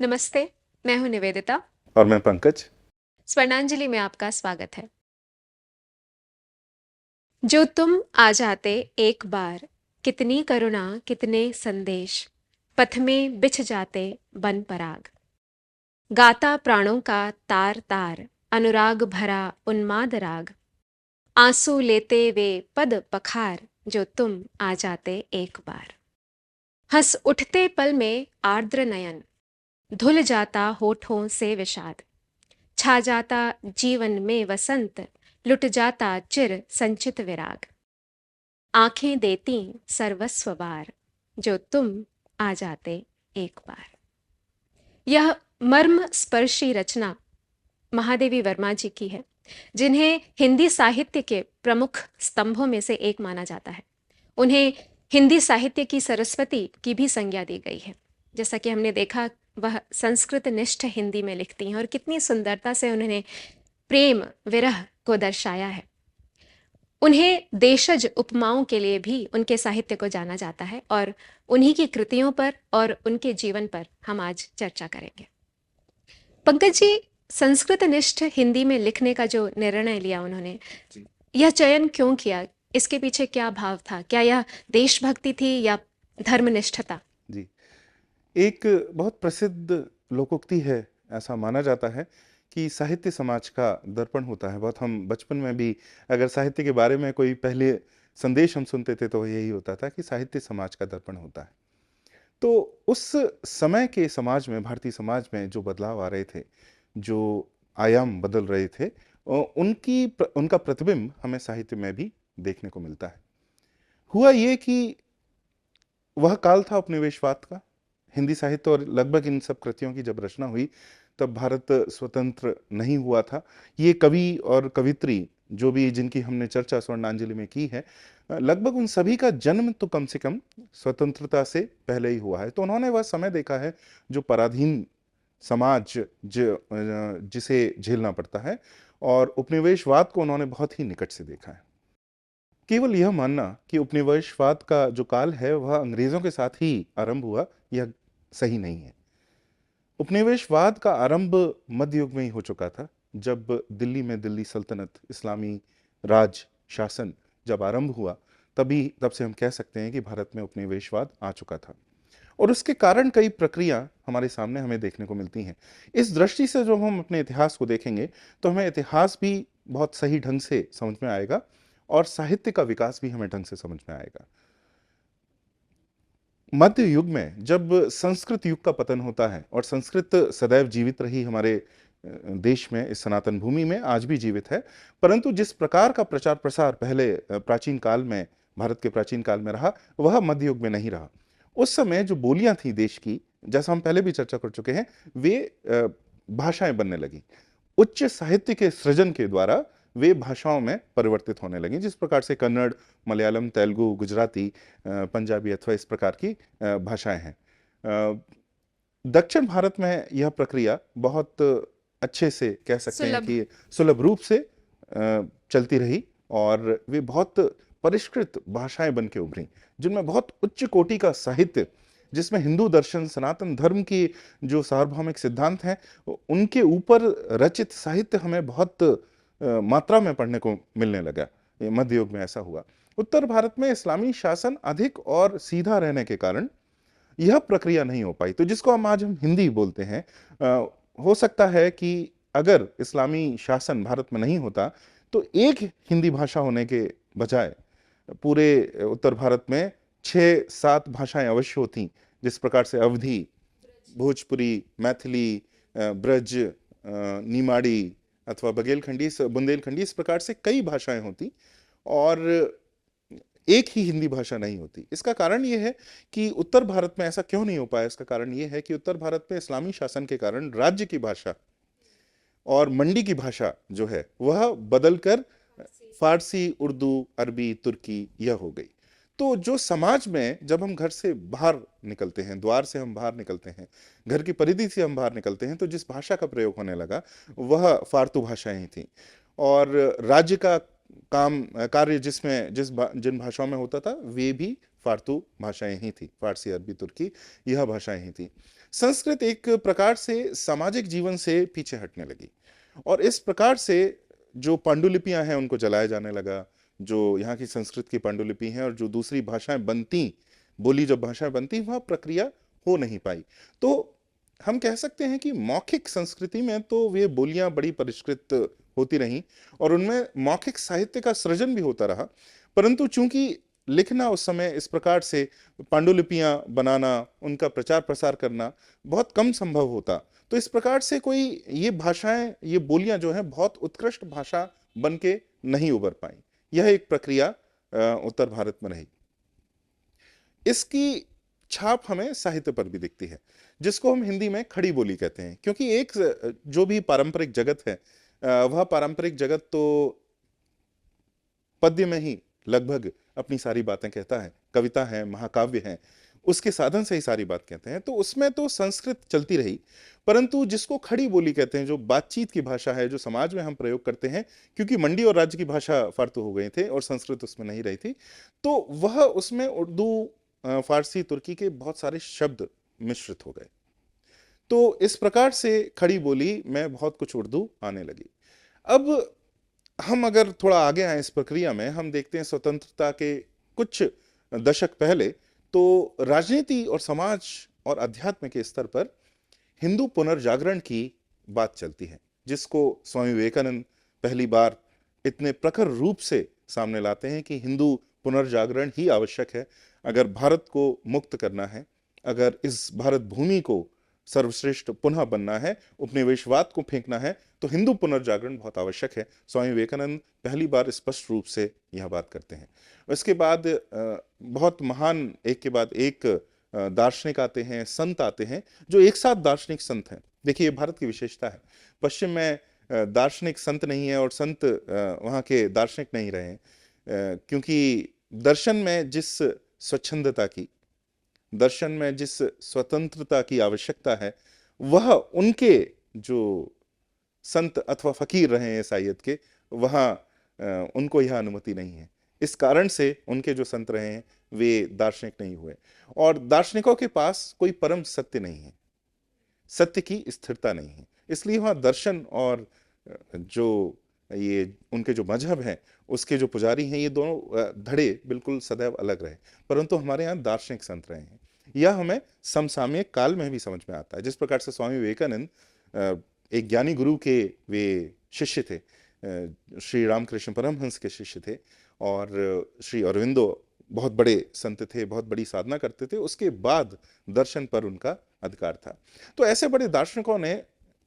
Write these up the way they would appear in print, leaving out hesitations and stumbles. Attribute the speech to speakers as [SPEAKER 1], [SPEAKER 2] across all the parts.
[SPEAKER 1] नमस्ते, मैं हूं निवेदिता।
[SPEAKER 2] और मैं पंकज।
[SPEAKER 1] स्वर्णांजलि में आपका स्वागत है। जो तुम आ जाते एक बार, कितनी करुणा कितने संदेश, पथ में बिछ जाते बन पराग। गाता प्राणों का तार तार, अनुराग भरा उन्माद राग। आंसू लेते वे पद पखार, जो तुम आ जाते एक बार। हंस उठते पल में आर्द्र नयन, धुल जाता होठों से विषाद। छा जाता जीवन में वसंत, लुट जाता चिर संचित विराग। आंखें देती सर्वस्व बार, जो तुम आ जाते एक बार। यह मर्म स्पर्शी रचना महादेवी वर्मा जी की है, जिन्हें हिंदी साहित्य के प्रमुख स्तंभों में से एक माना जाता है। उन्हें हिंदी साहित्य की सरस्वती की भी संज्ञा दी गई है। जैसा कि हमने देखा, वह संस्कृत निष्ठ हिंदी में लिखती हैं और कितनी सुंदरता से उन्होंने प्रेम विरह को दर्शाया है। उन्हें देशज उपमाओं के लिए भी उनके साहित्य को जाना जाता है और उन्हीं की कृतियों पर और उनके जीवन पर हम आज चर्चा करेंगे। पंकज जी, संस्कृत निष्ठ हिंदी में लिखने का जो निर्णय लिया उन्होंने, यह चयन क्यों किया? इसके पीछे क्या भाव था? क्या यह देशभक्ति थी या धर्मनिष्ठता?
[SPEAKER 2] जी, एक बहुत प्रसिद्ध लोकोक्ति है, ऐसा माना जाता है कि साहित्य समाज का दर्पण होता है। बहुत हम बचपन में भी अगर साहित्य के बारे में कोई पहले संदेश हम सुनते थे तो यही होता था कि साहित्य समाज का दर्पण होता है। तो उस समय के समाज में, भारतीय समाज में जो बदलाव आ रहे थे, जो आयाम बदल रहे थे, उनका प्रतिबिंब हमें साहित्य में भी देखने को मिलता है। हुआ ये कि वह काल था उपनिवेशवाद का। हिंदी साहित्य और लगभग इन सब कृतियों की जब रचना हुई, तब भारत स्वतंत्र नहीं हुआ था। ये कवि और कवित्री जो भी जिनकी हमने चर्चा स्वर्णांजलि में की है, लगभग उन सभी का जन्म तो कम से कम स्वतंत्रता से पहले ही हुआ है। तो उन्होंने वह समय देखा है जो पराधीन समाज जिसे झेलना पड़ता है, और उपनिवेशवाद को उन्होंने बहुत ही निकट से देखा है। केवल यह मानना कि उपनिवेशवाद का जो काल है वह अंग्रेजों के साथ ही आरंभ हुआ, यह सही नहीं है। उपनिवेशवाद का आरंभ मध्य युग में ही हो चुका था। जब दिल्ली में दिल्ली सल्तनत, इस्लामी राज शासन जब आरंभ हुआ, तब से हम कह सकते हैं कि भारत में उपनिवेशवाद आ चुका था। और उसके कारण कई प्रक्रिया हमारे सामने हमें देखने को मिलती हैं। इस दृष्टि से जब हम अपने इतिहास को देखेंगे तो हमें इतिहास भी बहुत सही ढंग से समझ में आएगा और साहित्य का विकास भी हमें ढंग से समझ में आएगा। मध्य युग में जब संस्कृत युग का पतन होता है, और संस्कृत सदैव जीवित रही हमारे देश में, इस सनातन भूमि में आज भी जीवित है, परंतु जिस प्रकार का प्रचार प्रसार पहले प्राचीन काल में, भारत के प्राचीन काल में रहा, वह मध्य युग में नहीं रहा। उस समय जो बोलियां थी देश की, जैसा हम पहले भी चर्चा कर चुके हैं, वे भाषाएं बनने लगी। उच्च साहित्य के सृजन के द्वारा वे भाषाओं में परिवर्तित होने लगी, जिस प्रकार से कन्नड़, मलयालम, तेलुगु, गुजराती, पंजाबी अथवा इस प्रकार की भाषाएं हैं। दक्षिण भारत में यह प्रक्रिया बहुत अच्छे से कह सकते हैं
[SPEAKER 1] सुलभ।
[SPEAKER 2] कि सुलभ रूप से चलती रही, और वे बहुत परिष्कृत भाषाएं बन के उभरी, जिनमें बहुत उच्च कोटि का साहित्य, जिसमें हिंदू दर्शन, सनातन धर्म की जो सार्वभौमिक सिद्धांत हैं, उनके ऊपर रचित साहित्य हमें बहुत मात्रा में पढ़ने को मिलने लगा। ये मध्य युग में ऐसा हुआ। उत्तर भारत में इस्लामी शासन अधिक और सीधा रहने के कारण यह प्रक्रिया नहीं हो पाई। तो जिसको हम हिंदी बोलते हैं, हो सकता है कि अगर इस्लामी शासन भारत में नहीं होता तो एक हिंदी भाषा होने के बजाय पूरे उत्तर भारत में 6-7 भाषाएं अवश्य होती, जिस प्रकार से अवधी, भोजपुरी, मैथिली, ब्रज, निमाड़ी अथवा बघेलखंडी, बुंदेलखंडी, इस प्रकार से कई भाषाएं होती, और एक ही हिंदी भाषा नहीं होती। इसका कारण यह है कि उत्तर भारत में ऐसा क्यों नहीं हो पाया। इसका कारण यह है कि उत्तर भारत में इस्लामी शासन के कारण राज्य की भाषा और मंडी की भाषा जो है वह बदलकर फारसी, उर्दू, अरबी, तुर्की यह हो गई। तो जो समाज में जब हम घर से बाहर निकलते हैं, द्वार से हम बाहर निकलते हैं, घर की परिधि से हम बाहर निकलते हैं, तो जिस भाषा का प्रयोग होने लगा वह फारतू भाषाएं ही थी। और राज्य का कार्य जिन भाषाओं में होता था वे भी फारतू भाषाएं ही थी, फारसी, अरबी, तुर्की, यह भाषाएं ही थी। संस्कृत एक प्रकार से सामाजिक जीवन से पीछे हटने लगी और इस प्रकार से जो पांडुलिपियां हैं उनको जलाया जाने लगा। जो यहाँ की संस्कृत की पांडुलिपि हैं और जो दूसरी भाषाएं बनती, बोली जब भाषाएं बनती, वह प्रक्रिया हो नहीं पाई। तो हम कह सकते हैं कि मौखिक संस्कृति में तो वे बोलियां बड़ी परिष्कृत होती रहीं और उनमें मौखिक साहित्य का सृजन भी होता रहा, परंतु चूंकि लिखना उस समय इस प्रकार से, पांडुलिपियां बनाना, उनका प्रचार प्रसार करना बहुत कम संभव होता, तो इस प्रकार से कोई ये भाषाएं, ये बोलियां जो हैं बहुत उत्कृष्ट भाषा बन के नहीं उभर पाई। यह एक प्रक्रिया उत्तर भारत में रही। इसकी छाप हमें साहित्य पर भी दिखती है, जिसको हम हिंदी में खड़ी बोली कहते हैं, क्योंकि एक जो भी पारंपरिक जगत है वह पारंपरिक जगत तो पद्य में ही लगभग अपनी सारी बातें कहता है, कविता है, महाकाव्य है, उसके साधन से ही सारी बात कहते हैं। तो उसमें तो संस्कृत चलती रही, परंतु जिसको खड़ी बोली कहते हैं, जो बातचीत की भाषा है, जो समाज में हम प्रयोग करते हैं, क्योंकि मंडी और राज्य की भाषा फारतू हो गए थे और संस्कृत उसमें नहीं रही थी, तो वह उसमें उर्दू, फारसी, तुर्की के बहुत सारे शब्द मिश्रित हो गए। तो इस प्रकार से खड़ी बोली में बहुत कुछ उर्दू आने लगी। अब हम अगर थोड़ा आगे आए इस प्रक्रिया में, हम देखते हैं स्वतंत्रता के कुछ दशक पहले तो राजनीति और समाज और अध्यात्म के स्तर पर हिंदू पुनर्जागरण की बात चलती है, जिसको स्वामी विवेकानंद पहली बार इतने प्रखर रूप से सामने लाते हैं कि हिंदू पुनर्जागरण ही आवश्यक है। अगर भारत को मुक्त करना है, अगर इस भारत भूमि को सर्वश्रेष्ठ पुनः बनना है, उपनिवेशवाद को फेंकना है, तो हिंदू पुनर्जागरण बहुत आवश्यक है। स्वामी विवेकानंद पहली बार स्पष्ट रूप से यह बात करते हैं। इसके बाद बहुत महान एक के बाद एक दार्शनिक आते हैं, संत आते हैं, जो एक साथ दार्शनिक संत हैं। देखिए, ये भारत की विशेषता है। पश्चिम में दार्शनिक संत नहीं है और संत वहाँ के दार्शनिक नहीं रहे, क्योंकि दर्शन में जिस स्वच्छंदता की, दर्शन में जिस स्वतंत्रता की आवश्यकता है, वह उनके जो संत अथवा फकीर रहे हैं ईसाइयत के, वहाँ उनको यह अनुमति नहीं है। इस कारण से उनके जो संत रहे हैं वे दार्शनिक नहीं हुए, और दार्शनिकों के पास कोई परम सत्य नहीं है, सत्य की स्थिरता नहीं है। इसलिए वहाँ दर्शन और जो ये उनके जो मजहब हैं, उसके जो पुजारी हैं, ये दोनों धड़े बिल्कुल सदैव अलग रहे। परंतु हमारे यहाँ दार्शनिक संत रहे हैं। यह हमें समसामयिक काल में भी समझ में आता है। जिस प्रकार से स्वामी विवेकानंद एक ज्ञानी गुरु के वे शिष्य थे, श्री रामकृष्ण परमहंस के शिष्य थे, और श्री अरविंदो बहुत बड़े संत थे, बहुत बड़ी साधना करते थे, उसके बाद दर्शन पर उनका अधिकार था। तो ऐसे बड़े दार्शनिकों ने,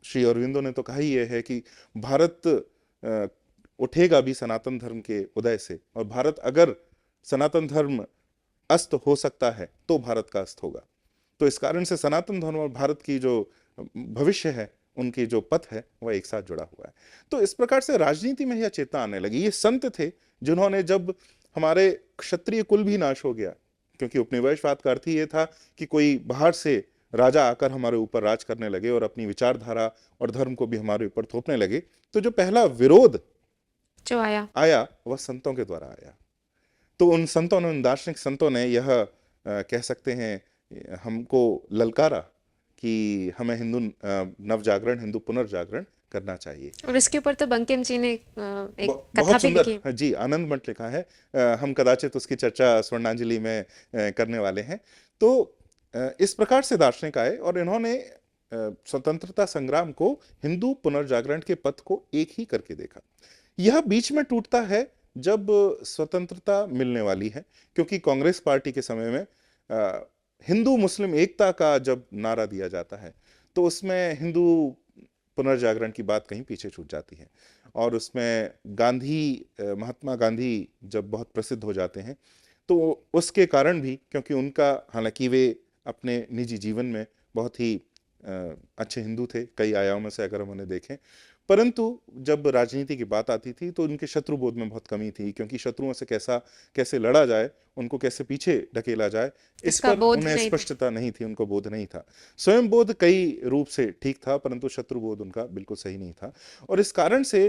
[SPEAKER 2] श्री अरविंदो ने तो कहा ही यह है कि भारत उठेगा भी सनातन धर्म के उदय से, और भारत अगर सनातन धर्म अस्त हो सकता है तो भारत का अस्त होगा। तो इस कारण से सनातन धर्म और भारत की जो भविष्य है, उनकी जो पथ है, वह एक साथ जुड़ा हुआ है। तो इस प्रकार से राजनीति में यह चेतना आने लगी। ये संत थे जिन्होंने, जब हमारे क्षत्रिय कुल भी नाश हो गया, क्योंकि उपनिवेशवाद का अर्थ ही ये था कि कोई बाहर से राजा आकर हमारे ऊपर राज करने लगे और अपनी विचारधारा और धर्म को भी हमारे ऊपर थोपने लगे, तो जो पहला विरोध
[SPEAKER 1] जो
[SPEAKER 2] आया वह संतों के द्वारा आया। तो उन संतों ने, उन दार्शनिक संतों ने यह कह सकते हैं हमको ललकारा कि हमें हिंदू नवजागरण, हिंदू पुनर्जागरण करना चाहिए।
[SPEAKER 1] और इसके ऊपर तो बंकिम जी ने एक कथा
[SPEAKER 2] बहुत
[SPEAKER 1] भी
[SPEAKER 2] सुंदर
[SPEAKER 1] लिखी।
[SPEAKER 2] जी, आनंद मठ लिखा है। हम कदाचित उसकी चर्चा स्वर्णांजलि में करने वाले हैं। तो इस प्रकार से दार्शनिक आए और इन्होंने स्वतंत्रता संग्राम को हिंदू पुनर्जागरण के पथ को एक ही करके देखा। यह बीच में टूटता है जब स्वतंत्रता मिलने वाली है, क्योंकि कांग्रेस पार्टी के समय में हिंदू मुस्लिम एकता का जब नारा दिया जाता है, तो उसमें हिंदू पुनर्जागरण की बात कहीं पीछे छूट जाती है। और उसमें गांधी, महात्मा गांधी जब बहुत प्रसिद्ध हो जाते हैं, तो उसके कारण भी, क्योंकि उनका, हालांकि वे अपने निजी जीवन में बहुत ही अच्छे हिंदू थे कई आयामों से अगर हम उन्हें देखें, परंतु जब राजनीति की बात आती थी तो उनके शत्रुबोध में बहुत कमी थी, क्योंकि शत्रुओं से कैसे लड़ा जाए, उनको कैसे पीछे ढकेला जाए, इस
[SPEAKER 1] इसका
[SPEAKER 2] पर
[SPEAKER 1] बोध
[SPEAKER 2] उन्हें
[SPEAKER 1] नहीं था।
[SPEAKER 2] स्पष्टता नहीं थी, उनको बोध नहीं था। स्वयं बोध कई रूप से ठीक था, परंतु शत्रुबोध उनका बिल्कुल सही नहीं था। और इस कारण से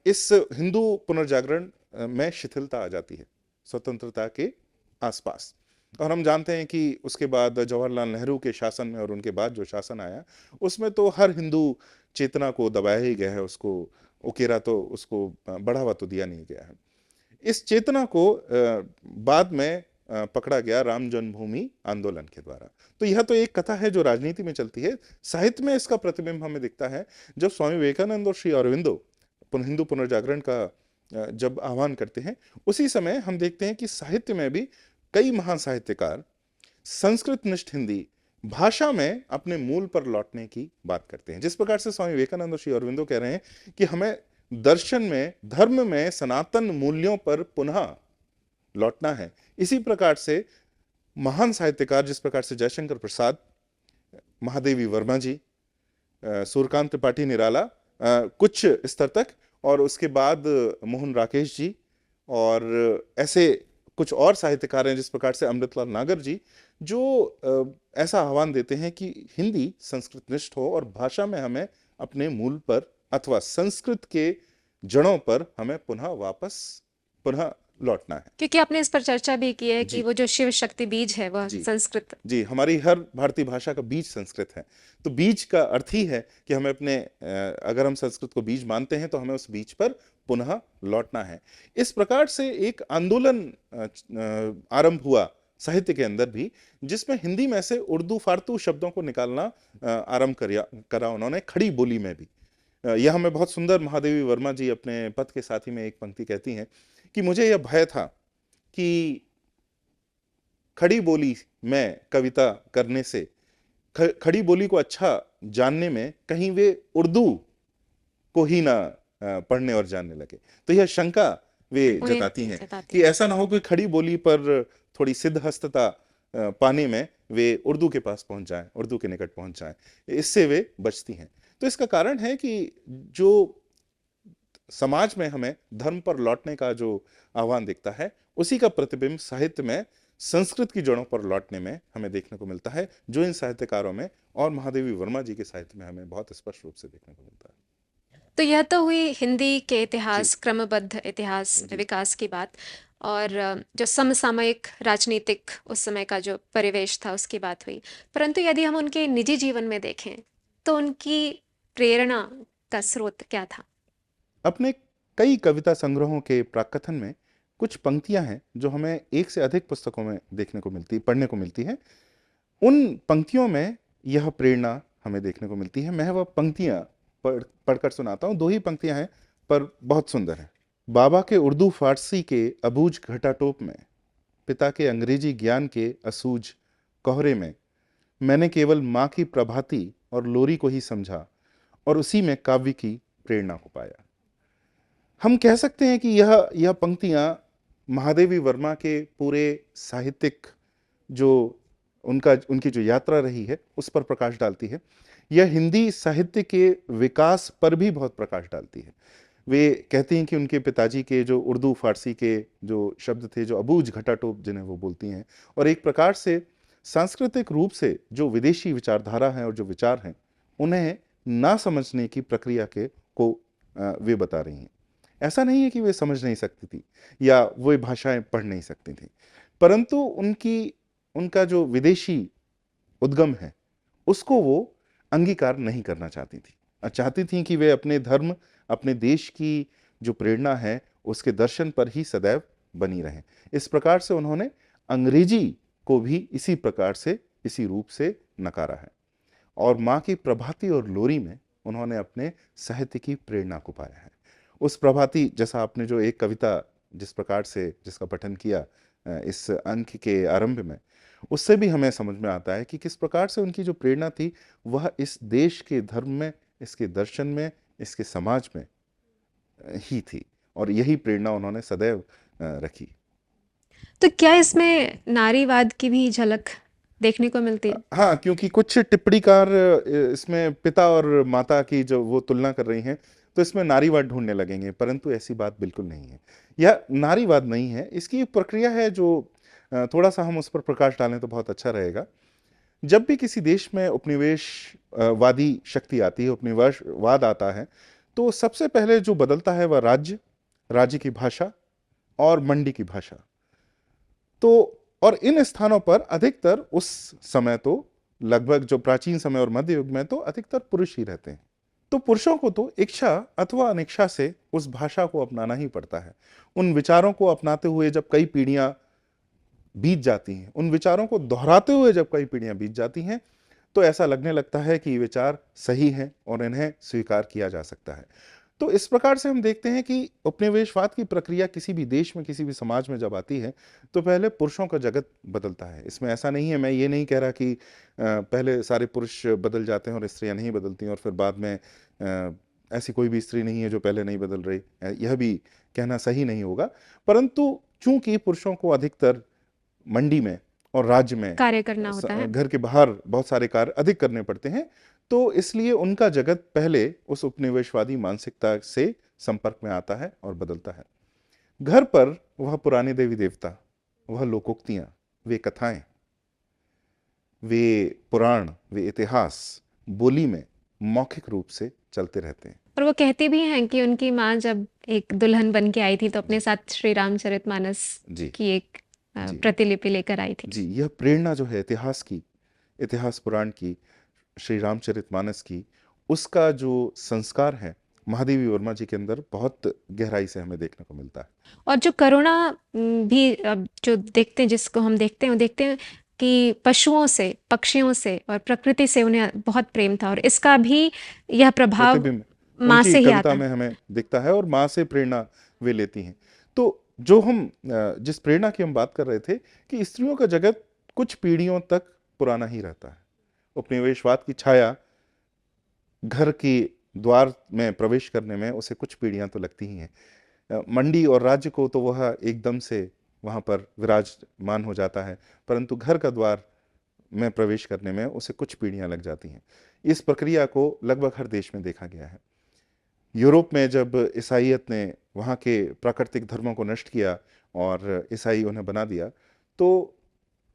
[SPEAKER 2] इस हिंदू पुनर्जागरण में शिथिलता आ जाती है स्वतंत्रता के आसपास। और हम जानते हैं कि उसके बाद जवाहरलाल नेहरू के शासन में और उनके बाद जो शासन आया उसमें तो हर हिंदू चेतना को दबाया ही गया है, उसको उकेरा, तो उसको बढ़ावा तो दिया नहीं गया है। इस चेतना को बाद में पकड़ा गया राम जन्मभूमि आंदोलन के द्वारा। तो यह तो एक कथा है जो राजनीति में चलती है। साहित्य में इसका प्रतिबिंब हमें दिखता है जब स्वामी विवेकानंद और श्री अरविंदो हिंदू पुनर्जागरण का जब आह्वान करते हैं, उसी समय हम देखते हैं कि साहित्य में भी कई महान साहित्यकार संस्कृत निष्ठ हिंदी भाषा में अपने मूल पर लौटने की बात करते हैं। जिस प्रकार से स्वामी विवेकानंद और श्री अरविंदो कह रहे हैं कि हमें दर्शन में, धर्म में सनातन मूल्यों पर पुनः लौटना है, इसी प्रकार से महान साहित्यकार जिस प्रकार से जयशंकर प्रसाद, महादेवी वर्मा जी, सूर्यकांत त्रिपाठी निराला, कुछ स्तर तक, और उसके बाद मोहन राकेश जी, और ऐसे कुछ और साहित्यकार हैं जिस प्रकार से अमृतलाल नागर जी, जो ऐसा आह्वान देते हैं कि हिंदी संस्कृत निष्ठ हो और भाषा में हमें अपने मूल पर अथवा संस्कृत के जड़ों पर हमें पुनः लौटना है।
[SPEAKER 1] क्योंकि आपने इस पर चर्चा भी की है कि
[SPEAKER 2] जी
[SPEAKER 1] वो जो शिव शक्ति बीज है वह
[SPEAKER 2] जी
[SPEAKER 1] संस्कृत।
[SPEAKER 2] जी, हमारी हर भारतीय भाषा का बीज संस्कृत है। तो बीज का अर्थ ही है कि हमें अपने अगर हम संस्कृत को बीज मानते हैं तो हमें उस बीज पर पुनः लौटना है। इस प्रकार से एक आंदोलन आरंभ हुआ साहित्य के अंदर भी, जिसमें हिंदी में से उर्दू फारतू शब्दों को निकालना आरंभ करा उन्होंने, खड़ी बोली में भी। यह हमें बहुत सुंदर महादेवी वर्मा जी अपने पथ के साथी में एक पंक्ति कहती हैं कि मुझे यह भय था कि खड़ी बोली में कविता करने से, खड़ी बोली को अच्छा जानने में कहीं वे उर्दू को ही ना पढ़ने और जानने लगे। तो यह शंका वे जताती हैं कि ऐसा ना हो कि खड़ी बोली पर थोड़ी सिद्धहस्तता पाने में वे उर्दू के पास पहुंच जाएं, उर्दू के निकट पहुंच जाएं, इससे वे बचती हैं। तो इसका कारण है कि जो समाज में हमें धर्म पर लौटने का जो आह्वान दिखता है, उसी का प्रतिबिंब साहित्य में संस्कृत की जड़ों पर लौटने में हमें देखने को मिलता है, जो इन साहित्यकारों में और महादेवी वर्मा जी के साहित्य में हमें बहुत स्पष्ट रूप से देखने को मिलता है।
[SPEAKER 1] तो यह तो हुई हिंदी के
[SPEAKER 2] जी
[SPEAKER 1] इतिहास, क्रमबद्ध इतिहास
[SPEAKER 2] जी
[SPEAKER 1] विकास की बात, और जो समसामयिक राजनीतिक उस समय का जो परिवेश था उसकी बात हुई। परंतु यदि हम उनके निजी जीवन में देखें तो उनकी प्रेरणा का स्रोत क्या था?
[SPEAKER 2] अपने कई कविता संग्रहों के प्राकथन में कुछ पंक्तियां हैं जो हमें एक से अधिक पुस्तकों में पढ़ने को मिलती है। उन पंक्तियों में यह प्रेरणा हमें देखने को मिलती है। मैं वह पंक्तियां पढ़कर सुनाता हूं। दो ही पंक्तियां हैं पर बहुत सुंदर है। बाबा के उर्दू फारसी के अबूझ घटाटोप में, पिता के अंग्रेजी ज्ञान के असूझ कोहरे में, मैंने केवल माँ की प्रभाती और लोरी को ही समझा और उसी में काव्य की प्रेरणा को पाया। हम कह सकते हैं कि यह पंक्तियां महादेवी वर्मा के पूरे साहित्यिक जो उनकी जो यात्रा रही है उस पर प्रकाश डालती है। यह हिंदी साहित्य के विकास पर भी बहुत प्रकाश डालती है। वे कहती हैं कि उनके पिताजी के जो उर्दू फारसी के जो शब्द थे, जो अबूझ घटाटोप जिन्हें वो बोलती हैं, और एक प्रकार से सांस्कृतिक रूप से जो विदेशी विचारधारा है और जो विचार हैं, उन्हें ना समझने की प्रक्रिया को वे बता रही हैं। ऐसा नहीं है कि वे समझ नहीं सकती थी या वो भाषाएं पढ़ नहीं सकती थी, परंतु उनका जो विदेशी उद्गम है उसको वो अंगीकार नहीं करना चाहती थी। चाहती थी कि वे अपने धर्म, अपने देश की जो प्रेरणा है उसके दर्शन पर ही सदैव बनी रहें। इस प्रकार से उन्होंने अंग्रेजी को भी इसी प्रकार से, इसी रूप से नकारा है, और माँ की प्रभाती और लोरी में उन्होंने अपने साहित्य की प्रेरणा को पाया है। उस प्रभाती, जैसा आपने जो एक कविता जिस प्रकार से जिसका पठन किया इस अंक के आरंभ में, उससे भी हमें समझ में आता है कि किस प्रकार से उनकी जो प्रेरणा थी वह इस देश के धर्म में, इसके दर्शन में, इसके समाज में ही थी, और यही प्रेरणा उन्होंने सदैव रखी।
[SPEAKER 1] तो क्या इसमें नारीवाद की भी झलक देखने को मिलती है?
[SPEAKER 2] हाँ, क्योंकि कुछ टिप्पणीकार इसमें पिता और माता की जो वो तुलना कर रही हैं, तो इसमें नारीवाद ढूंढने लगेंगे, परंतु ऐसी बात बिल्कुल नहीं है। यह नारीवाद नहीं है, इसकी एक प्रक्रिया है जो थोड़ा सा हम उस पर प्रकाश डालें तो बहुत अच्छा रहेगा। जब भी किसी देश में उपनिवेशवादी शक्ति आती है, उपनिवेशवाद आता है, तो सबसे पहले जो बदलता है वह राज्य की भाषा और मंडी की भाषा। तो और इन स्थानों पर अधिकतर उस समय तो लगभग जो प्राचीन समय और मध्य युग में तो अधिकतर पुरुष ही रहते हैं। तो पुरुषों को तो इच्छा अथवा अनिच्छा से उस भाषा को अपनाना ही पड़ता है। उन विचारों को अपनाते हुए जब कई पीढ़ियां बीत जाती हैं, उन विचारों को दोहराते हुए जब कई पीढ़ियां बीत जाती हैं, तो ऐसा लगने लगता है कि ये विचार सही हैं और इन्हें स्वीकार किया जा सकता है। तो इस प्रकार से हम देखते हैं कि उपनिवेशवाद की प्रक्रिया किसी भी देश में, किसी भी समाज में जब आती है, तो पहले पुरुषों का जगत बदलता है। इसमें ऐसा नहीं है, मैं ये नहीं कह रहा कि पहले सारे पुरुष बदल जाते हैं और स्त्रियां नहीं बदलती हैं, और फिर बाद में ऐसी कोई भी स्त्री नहीं है जो पहले नहीं बदल रही, यह भी कहना सही नहीं होगा। परंतु चूंकि पुरुषों को अधिकतर मंडी में और राज्य में
[SPEAKER 1] कार्य करना होता है।
[SPEAKER 2] घर के बाहर बहुत सारे कार्य अधिक करने पड़ते हैं, तो इसलिए उनका जगत पहले उस उपनिवेशवादी मानसिकता से संपर्क में आता है और बदलता है। घर पर वह पुराने देवी देवता, वह लोकोक्तियां, वे कथाएं, वे पुराण, वे इतिहास बोली में मौखिक रूप से चलते रहते हैं।
[SPEAKER 1] और वो कहती भी हैं कि उनकी माँ जब एक दुल्हन बन के आई थी तो अपने साथ श्री रामचरितमानस
[SPEAKER 2] जी
[SPEAKER 1] की एक
[SPEAKER 2] जी
[SPEAKER 1] प्रतिलिपि लेकर आई थी।
[SPEAKER 2] जी, यह प्रेरणा जो है इतिहास की, इतिहास पुराण की, श्री रामचरितमानस की, उसका जो संस्कार है महादेवी वर्मा जी के अंदर बहुत गहराई से हमें देखने को मिलता है।
[SPEAKER 1] और जो करुणा भी अब जो देखते हैं, जिसको हम देखते हैं, वो देखते हैं कि पशुओं से, पक्षियों से और प्रकृति से उन्हें बहुत प्रेम था, और इसका भी यह प्रभाव
[SPEAKER 2] प्रतिबिंब
[SPEAKER 1] माँ
[SPEAKER 2] उनकी
[SPEAKER 1] से ही आता
[SPEAKER 2] कविता
[SPEAKER 1] है।
[SPEAKER 2] में हमें दिखता है और माँ से प्रेरणा वे लेती हैं। तो जो हम जिस प्रेरणा की हम बात कर रहे थे कि स्त्रियों का जगत कुछ पीढ़ियों तक पुराना ही रहता है। उपनिवेशवाद की छाया घर की द्वार में प्रवेश करने में उसे कुछ पीढ़ियां तो लगती ही हैं। मंडी और राज्य को तो वह एकदम से वहां पर विराजमान हो जाता है, परंतु घर का द्वार में प्रवेश करने में उसे कुछ पीढ़ियां लग जाती हैं। इस प्रक्रिया को लगभग हर देश में देखा गया है। यूरोप में जब ईसाइयत ने वहाँ के प्राकृतिक धर्मों को नष्ट किया और ईसाई उन्हें बना दिया, तो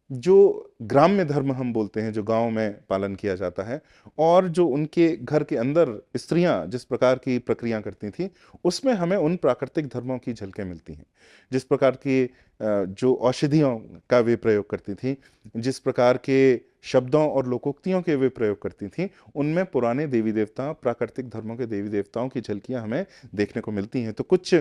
[SPEAKER 2] जो ग्राम्य धर्म हम बोलते हैं, जो गांव में पालन किया जाता है, और जो उनके घर के अंदर स्त्रियां जिस प्रकार की प्रक्रिया करती थी, उसमें हमें उन प्राकृतिक धर्मों की झलकें मिलती हैं। जिस प्रकार की जो औषधियों का वे प्रयोग करती थी, जिस प्रकार के शब्दों और लोकोक्तियों के वे प्रयोग करती थी, उनमें पुराने देवी देवता, प्राकृतिक धर्मों के देवी देवताओं की झलकियां हमें देखने को मिलती हैं। तो कुछ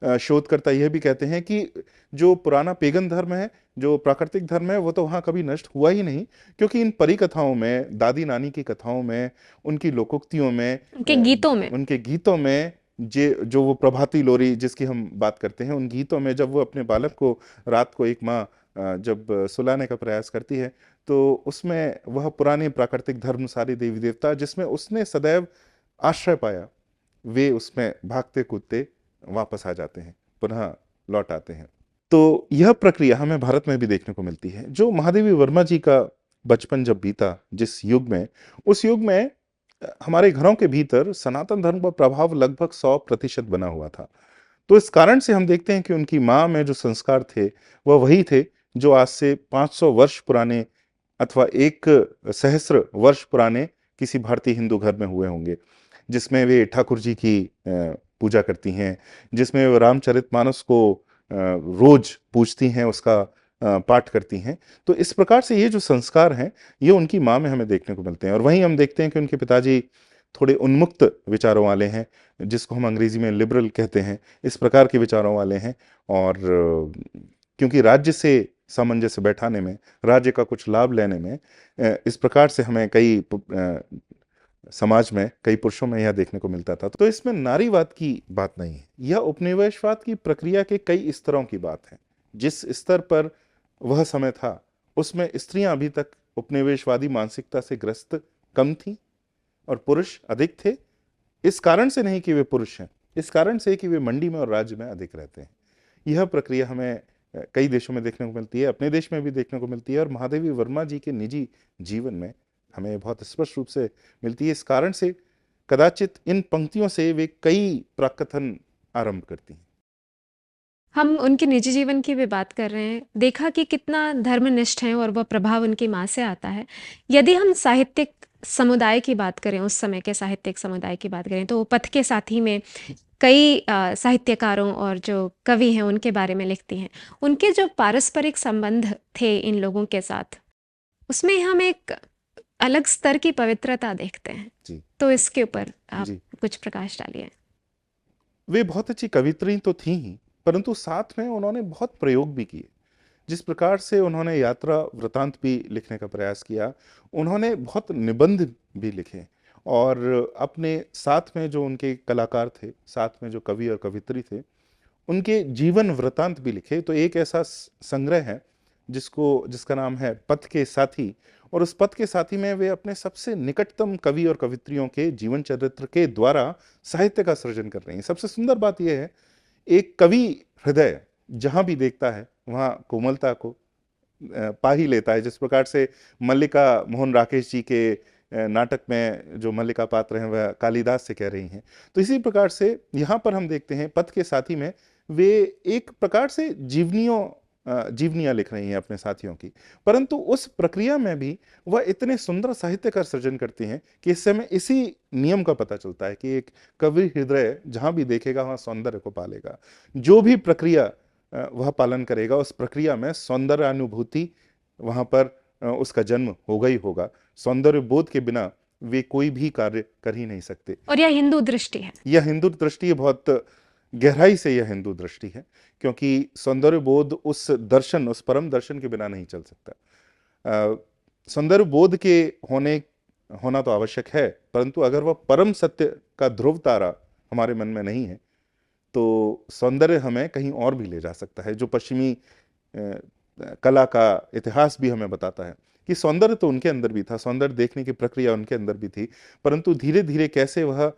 [SPEAKER 2] शोधकर्ता यह भी कहते हैं कि जो पुराना पेगन धर्म है, जो प्राकृतिक धर्म है, वो तो वहाँ कभी नष्ट हुआ ही नहीं, क्योंकि इन परिकथाओं में, दादी नानी की कथाओं में, उनकी लोकोक्तियों में,
[SPEAKER 1] उनके गीतों में,
[SPEAKER 2] उनके गीतों में, जो वो प्रभाती लोरी जिसकी हम बात करते हैं, उन गीतों में जब वो अपने बालक को रात को एक माँ जब सुलाने का प्रयास करती है, तो उसमें वह पुराने प्राकृतिक धर्म, सारे देवी देवता जिसमें उसने सदैव आश्रय पाया, वे उसमें भागते कूदते वापस आ जाते हैं, पुनः लौट आते हैं। तो यह प्रक्रिया हमें भारत में भी देखने को मिलती है। जो महादेवी वर्मा जी का बचपन जब बीता जिस युग में, उस युग में हमारे घरों के भीतर सनातन धर्म का प्रभाव लगभग 100% बना हुआ था। तो इस कारण से हम देखते हैं कि उनकी माँ में जो संस्कार थे, वह वही थे जो आज से 500 वर्ष पुराने अथवा 1 सहस्र वर्ष पुराने किसी भारतीय हिंदू घर में हुए होंगे, जिसमें वे ठाकुर जी की पूजा करती हैं, जिसमें वे रामचरितमानस को रोज पूजती हैं, उसका पाठ करती हैं। तो इस प्रकार से ये जो संस्कार हैं, ये उनकी माँ में हमें देखने को मिलते हैं। और वहीं हम देखते हैं कि उनके पिताजी थोड़े उन्मुक्त विचारों वाले हैं, जिसको हम अंग्रेजी में लिबरल कहते हैं, इस प्रकार के विचारों वाले हैं। और क्योंकि राज्य से सामंजस्य बैठाने में, राज्य का कुछ लाभ लेने में, इस प्रकार से हमें कई समाज में, कई पुरुषों में यह देखने को मिलता था। तो इसमें नारीवाद की बात नहीं है, यह उपनिवेशवाद की प्रक्रिया के कई स्तरों की बात है। जिस स्तर पर वह समय था, उसमें स्त्रियां अभी तक उपनिवेशवादी मानसिकता से ग्रस्त कम थी और पुरुष अधिक थे। इस कारण से नहीं कि वे पुरुष हैं, इस कारण से कि वे मंडी में और राज्य में अधिक रहते हैं। यह प्रक्रिया हमें कई देशों में देखने को मिलती है, अपने देश में भी देखने को मिलती है, और महादेवी वर्मा जी के निजी जीवन में हमें बहुत स्पष्ट रूप से मिलती है। इस कारण से कदाचित इन पंक्तियों से वे कई प्राकथन आरंभ करती हैं।
[SPEAKER 1] हम उनके निजी जीवन की भी बात कर रहे हैं, देखा कि कितना धर्मनिष्ठ हैं और वह प्रभाव उनकी माँ से आता है। यदि हम साहित्यिक समुदाय की बात करें, उस समय के साहित्यिक समुदाय की बात करें, तो वो पथ के साथी में कई साहित्यकारों और जो कवि हैं उनके बारे में लिखती हैं। उनके जो पारस्परिक संबंध थे इन लोगों के साथ, उसमें हम एक अलग स्तर की पवित्रता देखते हैं।
[SPEAKER 2] जी
[SPEAKER 1] तो इसके ऊपर आप
[SPEAKER 2] जी।
[SPEAKER 1] कुछ प्रकाश डालिए।
[SPEAKER 2] वे बहुत अच्छी कवित्री तो थी ही, परंतु साथ में उन्होंने बहुत प्रयोग भी किए। जिस प्रकार से उन्होंने यात्रा वृतांत भी लिखने का प्रयास किया, उन्होंने बहुत निबंध भी लिखे, और अपने साथ में जो उनके कलाकार थे, साथ में जो कवि और कवित्री थे, उनके जीवन वृतांत भी लिखे। तो एक ऐसा संग्रह है जिसका नाम है पथ के साथी, और उस पथ के साथी में वे अपने सबसे निकटतम कवि और कवित्रियों के जीवन चरित्र के द्वारा साहित्य का सृजन कर रही हैं। सबसे सुंदर बात यह है, एक कवि हृदय जहां भी देखता है वहां कोमलता को पा ही लेता है। जिस प्रकार से मल्लिका मोहन राकेश जी के नाटक में जो मल्लिका पात्र हैं वह कालिदास से कह रही हैं, तो इसी प्रकार से यहाँ पर हम देखते हैं पथ के साथी में वे एक प्रकार से जीवनियां लिख रही हैं अपने साथियों की, परंतु उस प्रक्रिया में भी वह इतने सुंदर साहित्य का सृजन करती हैं कि इस समय इसी नियम का पता चलता है कि एक कवि हृदय जहां भी देखेगा वहां सौंदर्य को पालेगा। जो भी प्रक्रिया वह पालन करेगा, उस प्रक्रिया में सौंदर्यानुभूति वहां पर उसका जन्म होगा ही होगा। सौंदर्य बोध के बिना वे कोई भी कार्य कर ही नहीं सकते।
[SPEAKER 1] और यह हिंदू दृष्टि है।
[SPEAKER 2] यह हिंदू दृष्टि है, बहुत गहराई से यह हिंदू दृष्टि है, क्योंकि सौंदर्य बोध उस दर्शन, उस परम दर्शन के बिना नहीं चल सकता। सौंदर्य बोध के होना तो आवश्यक है, परंतु अगर वह परम सत्य का ध्रुव तारा हमारे मन में नहीं है, तो सौंदर्य हमें कहीं और भी ले जा सकता है। जो पश्चिमी कला का इतिहास भी हमें बताता है कि सौंदर्य तो उनके अंदर भी था, सौंदर्य देखने की प्रक्रिया उनके अंदर भी थी, परंतु धीरे धीरे कैसे वह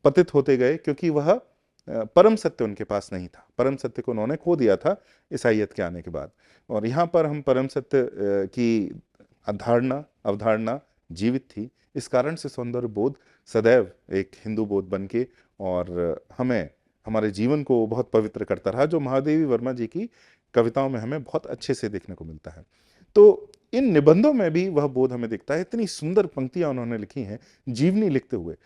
[SPEAKER 2] पतित होते गए, क्योंकि वह परम सत्य उनके पास नहीं था। परम सत्य को उन्होंने खो दिया था ईसाइयत के आने के बाद। और यहाँ पर हम परम सत्य की अवधारणा जीवित थी। इस कारण से सौंदर्य बोध सदैव एक हिंदू बोध बन के और हमें हमारे जीवन को बहुत पवित्र करता रहा, जो महादेवी वर्मा जी की कविताओं में हमें बहुत अच्छे से देखने को मिलता है। तो इन निबंधों में भी वह बोध हमें दिखता है। इतनी सुंदर पंक्तियां उन्होंने लिखी हैं जीवनी लिखते हुए।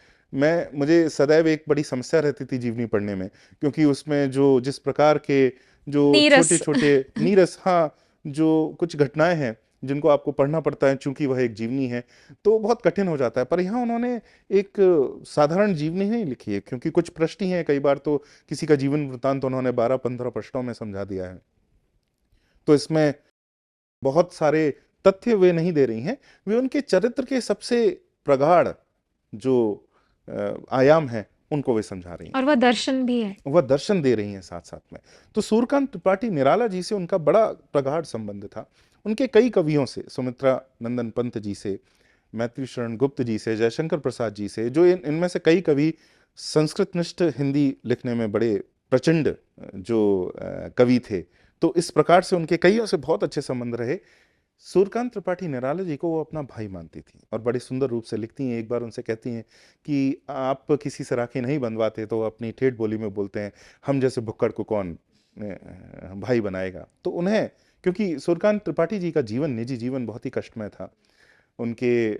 [SPEAKER 2] मुझे सदैव एक बड़ी समस्या रहती थी जीवनी पढ़ने में, क्योंकि उसमें जिस प्रकार के जो छोटे
[SPEAKER 1] नीरस।
[SPEAKER 2] छोटे नीरस, हाँ, जो कुछ घटनाएं हैं जिनको आपको पढ़ना पड़ता है, चूंकि वह एक जीवनी है, तो बहुत कठिन हो जाता है। पर यहाँ उन्होंने एक साधारण जीवनी नहीं लिखी है, क्योंकि कुछ प्रश्न ही हैं। कई बार तो किसी का जीवन वृत्तांत उन्होंने 12-15 प्रश्नों में समझा दिया है। तो इसमें बहुत सारे तथ्य वे नहीं दे रही हैं, वे उनके चरित्र के सबसे प्रगाढ़ जो आयाम है उनको वे समझा रही हैं,
[SPEAKER 1] और वह दर्शन भी है।
[SPEAKER 2] वह दर्शन दे रही हैं साथ साथ में। तो सूर्यकांत त्रिपाठी निराला जी से उनका बड़ा प्रगाढ़ संबंध था। उनके कई कवियों से, सुमित्रा नंदन पंत जी से, मैथिली शरण गुप्त जी से, जयशंकर प्रसाद जी से, जो इनमें से कई कवि संस्कृतनिष्ठ हिंदी लिखने में बड़े प्रचंड जो कवि थे, तो इस प्रकार से उनके कईयों से बहुत अच्छे संबंध रहे। सूर्यकांत त्रिपाठी निराला जी को वो अपना भाई मानती थी और बड़े सुंदर रूप से लिखती हैं। एक बार उनसे कहती हैं कि आप किसी से राखी नहीं बंधवाते, तो अपनी ठेठ बोली में बोलते हैं, हम जैसे भुक्कड़ को कौन भाई बनाएगा। तो उन्हें, क्योंकि सूर्यकांत त्रिपाठी जी का जीवन, निजी जीवन बहुत ही कष्टमय था। उनके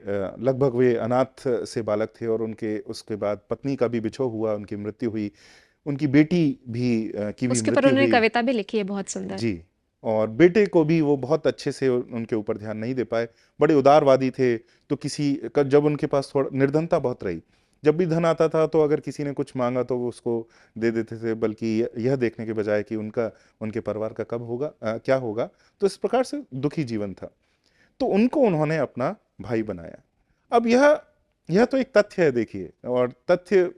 [SPEAKER 2] लगभग वे अनाथ से बालक थे, और उनके उसके बाद पत्नी का भी बिछोह हुआ, उनकी मृत्यु हुई, उनकी बेटी की भी
[SPEAKER 1] उसके ऊपर
[SPEAKER 2] मृत्यु
[SPEAKER 1] उन्होंने
[SPEAKER 2] हुई।
[SPEAKER 1] कविता भी लिखी है बहुत सुंदर।
[SPEAKER 2] जी। और बेटे को भी वो बहुत अच्छे से उनके ऊपर ध्यान नहीं दे पाए। बड़े उदारवादी थे, तो जब उनके पास थोड़ा निर्धनता बहुत रही, जब भी धन आता था तो अगर किसी ने कुछ मांगा तो वो उसको दे देते थे, बल्कि यह देखने के बजाय कि उनके परिवार का कब होगा, क्या होगा। तो इस प्रकार से दुखी जीवन था। तो उनको उन्होंने अपना भाई बनाया। अब यह तो एक तथ्य है, देखिए, और तथ्य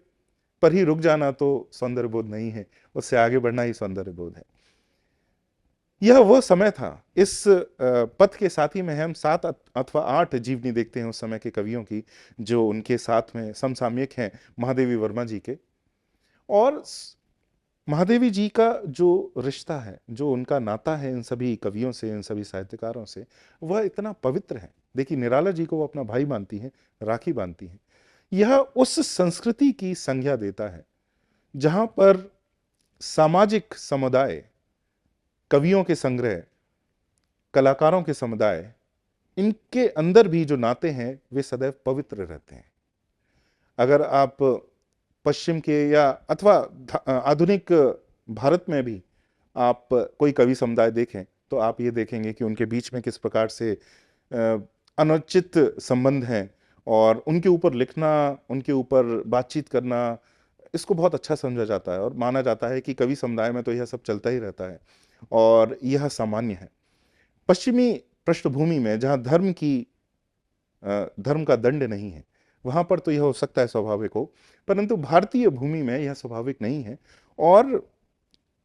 [SPEAKER 2] पर ही रुक जाना तो सौंदर्य बोध नहीं है, उससे आगे बढ़ना ही सौंदर्य बोध है। यह वह समय था। इस पथ के साथी में हम 7 अथवा 8 जीवनी देखते हैं उस समय के कवियों की, जो उनके साथ में समसामयिक हैं महादेवी वर्मा जी के। और महादेवी जी का जो रिश्ता है, जो उनका नाता है इन सभी कवियों से, इन सभी साहित्यकारों से, वह इतना पवित्र है। देखिए, निराला जी को वो अपना भाई मानती हैं, राखी बांधती हैं। यह उस संस्कृति की संज्ञा देता है जहां पर सामाजिक समुदाय, कवियों के संग्रह, कलाकारों के समुदाय, इनके अंदर भी जो नाते हैं वे सदैव पवित्र रहते हैं। अगर आप पश्चिम के या अथवा आधुनिक भारत में भी आप कोई कवि समुदाय देखें तो आप ये देखेंगे कि उनके बीच में किस प्रकार से अनुचित संबंध हैं, और उनके ऊपर लिखना, उनके ऊपर बातचीत करना, इसको बहुत अच्छा समझा जाता है और माना जाता है कि कवि समुदाय में तो यह सब चलता ही रहता है और यह सामान्य है। पश्चिमी पृष्ठभूमि में जहाँ धर्म का दंड नहीं है, वहां पर तो यह हो सकता है स्वाभाविक हो, परंतु भारतीय भूमि में यह स्वाभाविक नहीं है। और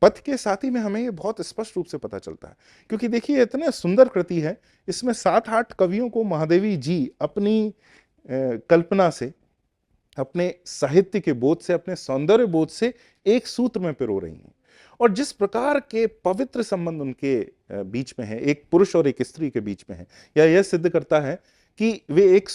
[SPEAKER 2] पथ के साथी में हमें ये बहुत स्पष्ट रूप से पता चलता है, क्योंकि देखिए इतने सुंदर कृति है, इसमें 7-8 कवियों को महादेवी जी अपनी कल्पना से, अपने साहित्य के बोध से, अपने सौंदर्य बोध से एक सूत्र में पिरो रही हैं। और जिस प्रकार के पवित्र संबंध उनके बीच में है, एक पुरुष और एक स्त्री के बीच में है, यह सिद्ध करता है कि वे एक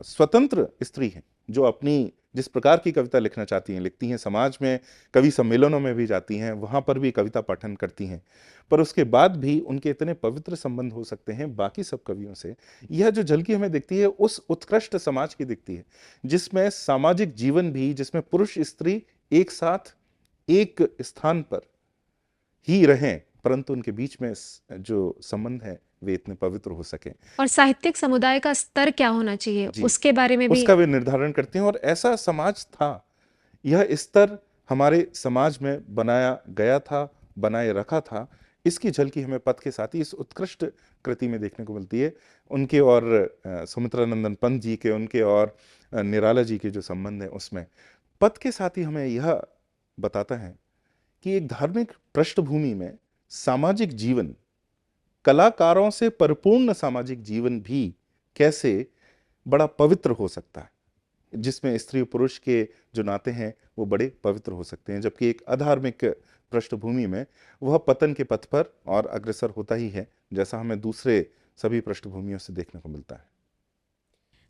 [SPEAKER 2] स्वतंत्र स्त्री हैं, जो अपनी जिस प्रकार की कविता लिखना चाहती हैं लिखती हैं, समाज में कवि सम्मेलनों में भी जाती हैं, वहां पर भी कविता पाठन करती हैं, पर उसके बाद भी उनके इतने पवित्र संबंध हो सकते हैं बाकी सब कवियों से। यह जो झलकी हमें दिखती है उस उत्कृष्ट समाज की दिखती है, जिसमें सामाजिक जीवन भी, जिसमें पुरुष स्त्री एक साथ एक स्थान पर ही रहें, परंतु उनके बीच में जो संबंध है वे इतने पवित्र हो सके।
[SPEAKER 1] और साहित्यिक समुदाय का स्तर क्या होना चाहिए
[SPEAKER 2] जी,
[SPEAKER 1] उसके बारे में भी
[SPEAKER 2] उसका वे निर्धारण करते हैं, और ऐसा समाज था, यह स्तर हमारे समाज में बनाया गया था, बनाए रखा था। इसकी झलकी हमें पथ के साथ ही इस उत्कृष्ट कृति में देखने को मिलती है। उनके और सुमित्रानंदन पंत जी के, उनके और निराला जी के जो संबंध है उसमें पथ के साथ ही हमें यह बताता है कि एक धार्मिक पृष्ठभूमि में सामाजिक जीवन, कलाकारों से परिपूर्ण सामाजिक जीवन भी कैसे बड़ा पवित्र हो सकता है, जिसमें स्त्री पुरुष के जो नाते हैं वो बड़े पवित्र हो सकते हैं, जबकि एक अधार्मिक पृष्ठभूमि में वह पतन के पथ पर और अग्रसर होता ही है, जैसा हमें दूसरे सभी पृष्ठभूमियों से देखने को मिलता है।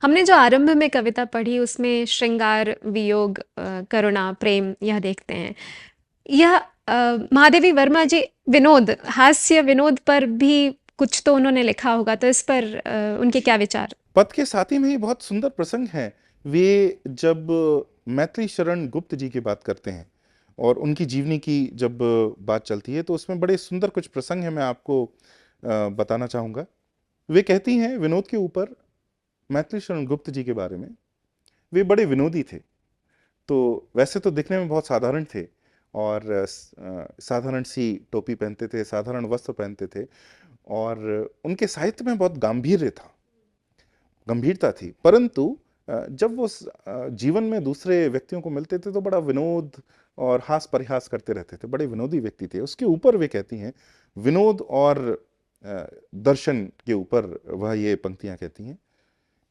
[SPEAKER 1] हमने जो आरंभ में कविता पढ़ी उसमें श्रृंगार, वियोग, करुणा, प्रेम यह देखते हैं। यह महादेवी वर्मा जी विनोद, हास्य विनोद पर भी कुछ तो उन्होंने लिखा होगा, तो इस पर उनके क्या विचार?
[SPEAKER 2] पथ के साथी में ही बहुत सुंदर प्रसंग है। वे जब मैथिली शरण गुप्त जी की बात करते हैं और उनकी जीवनी की जब बात चलती है, तो उसमें बड़े सुंदर कुछ प्रसंग हैं, मैं आपको बताना चाहूंगा। वे कहती हैं विनोद के ऊपर, मैथिली शरण गुप्त जी के बारे में, वे बड़े विनोदी थे। तो वैसे तो दिखने में बहुत साधारण थे और साधारण सी टोपी पहनते थे, साधारण वस्त्र पहनते थे, और उनके साहित्य में बहुत गंभीरता थी, परंतु जब वो जीवन में दूसरे व्यक्तियों को मिलते थे तो बड़ा विनोद और हास परिहास करते रहते थे, बड़े विनोदी व्यक्ति थे। उसके ऊपर वे कहती हैं, विनोद और दर्शन के ऊपर वह ये पंक्तियां कहती हैं,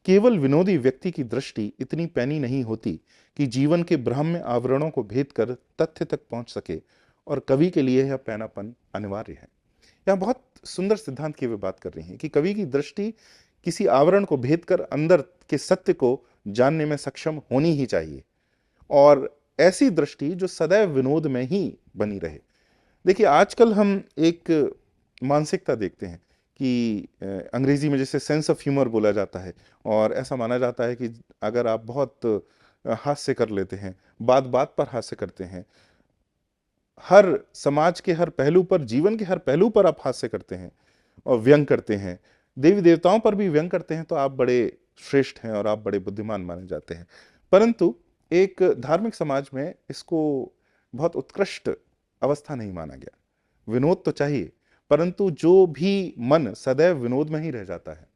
[SPEAKER 2] केवल विनोदी व्यक्ति की दृष्टि इतनी पैनी नहीं होती कि जीवन के ब्राह्म्य आवरणों को भेद कर तथ्य तक पहुंच सके, और कवि के लिए यह पैनापन अनिवार्य है। यहाँ बहुत सुंदर सिद्धांत की वे बात कर रही हैं कि कवि की दृष्टि किसी आवरण को भेद कर अंदर के सत्य को जानने में सक्षम होनी ही चाहिए, और ऐसी दृष्टि जो सदैव विनोद में ही बनी रहे। देखिए आजकल हम एक मानसिकता देखते हैं कि अंग्रेजी में जैसे सेंस ऑफ ह्यूमर बोला जाता है, और ऐसा माना जाता है कि अगर आप बहुत हास्य कर लेते हैं, बात बात पर हास्य करते हैं, हर समाज के हर पहलू पर, जीवन के हर पहलू पर आप हास्य करते हैं और व्यंग करते हैं, देवी देवताओं पर भी व्यंग करते हैं, तो आप बड़े श्रेष्ठ हैं और आप बड़े बुद्धिमान माने जाते हैं। परंतु एक धार्मिक समाज में इसको बहुत उत्कृष्ट अवस्था नहीं माना गया। विनोद तो चाहिए, परंतु जो भी मन सदैव विनोद में ही रह जाता है,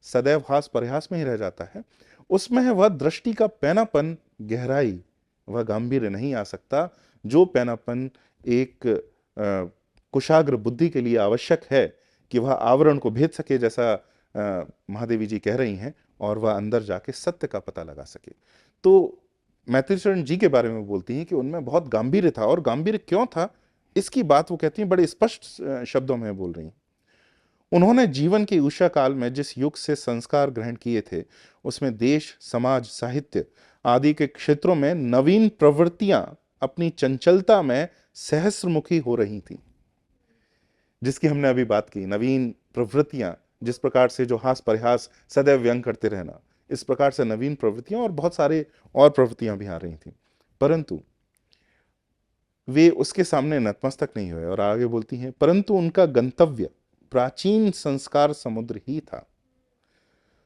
[SPEAKER 2] सदैव हास परिहास में ही रह जाता है, उसमें है वह दृष्टि का पैनापन, गहराई, वह गांभीर्य नहीं आ सकता, जो पैनापन एक कुशाग्र बुद्धि के लिए आवश्यक है कि वह आवरण को भेद सके, जैसा महादेवी जी कह रही हैं, और वह अंदर जाके सत्य का पता लगा सके। तो मैथिली शरण जी के बारे में बोलती हैं कि उनमें बहुत गांभीर्य था, और गांभीर्य क्यों था इसकी बात वो कहती हैं बड़े स्पष्ट शब्दों में बोल रही हैं। उन्होंने जीवन के उषा काल में जिस युग से संस्कार ग्रहण किए थे, उसमें देश, समाज, साहित्य आदि के क्षेत्रों में नवीन प्रवृत्तियां अपनी चंचलता में सहस्रमुखी हो रही थी, जिसकी हमने अभी बात की। नवीन प्रवृत्तियां, जिस प्रकार से जो हास परिहास, सदैव व्यंग करते रहना, इस प्रकार से नवीन प्रवृत्तियां और बहुत सारे और प्रवृत्तियां भी आ रही थी, परंतु वे उसके सामने नतमस्तक नहीं हुए। और आगे बोलती हैं, परंतु उनका गंतव्य प्राचीन संस्कार समुद्र ही था,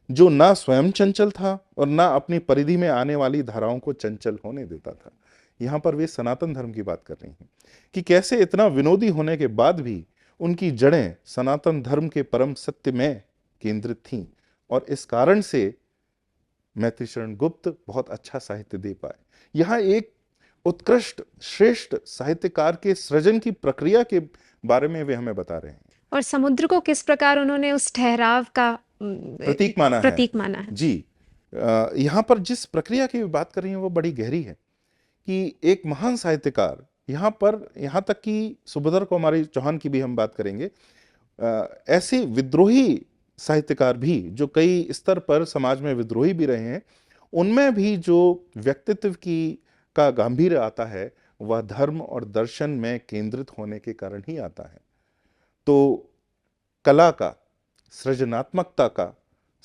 [SPEAKER 2] जो ना स्वयं चंचल था और ना अपनी परिधि में आने वाली धाराओं को चंचल होने देता था। यहां पर वे सनातन धर्म की बात कर रही हैं कि कैसे इतना विनोदी होने के बाद भी उनकी जड़ें सनातन धर्म के परम सत्य में केंद्रित थीं, और इस कारण से मैत्री शरण गुप्त बहुत अच्छा साहित्य दे पाए। यहाँ एक उत्कृष्ट श्रेष्ठ साहित्यकार के सृजन की प्रक्रिया के बारे में वे हमें बता रहे हैं।
[SPEAKER 1] और समुद्र को किस प्रकार उन्होंने उस ठहराव का
[SPEAKER 2] प्रतीक माना है।
[SPEAKER 1] प्रतीक माना है
[SPEAKER 2] जी, यहाँ पर जिस प्रक्रिया की बात कर रही हैं वो बड़ी गहरी है कि एक महान साहित्यकार, यहाँ पर यहाँ तक कि सुभद्रा कुमारी चौहान की भी हम बात करेंगे, ऐसे विद्रोही साहित्यकार भी जो कई स्तर पर समाज में विद्रोही भी रहे हैं, उनमें भी जो व्यक्तित्व की का गंभीर आता है वह धर्म और दर्शन में केंद्रित होने के कारण ही आता है। तो कला का, सृजनात्मकता का,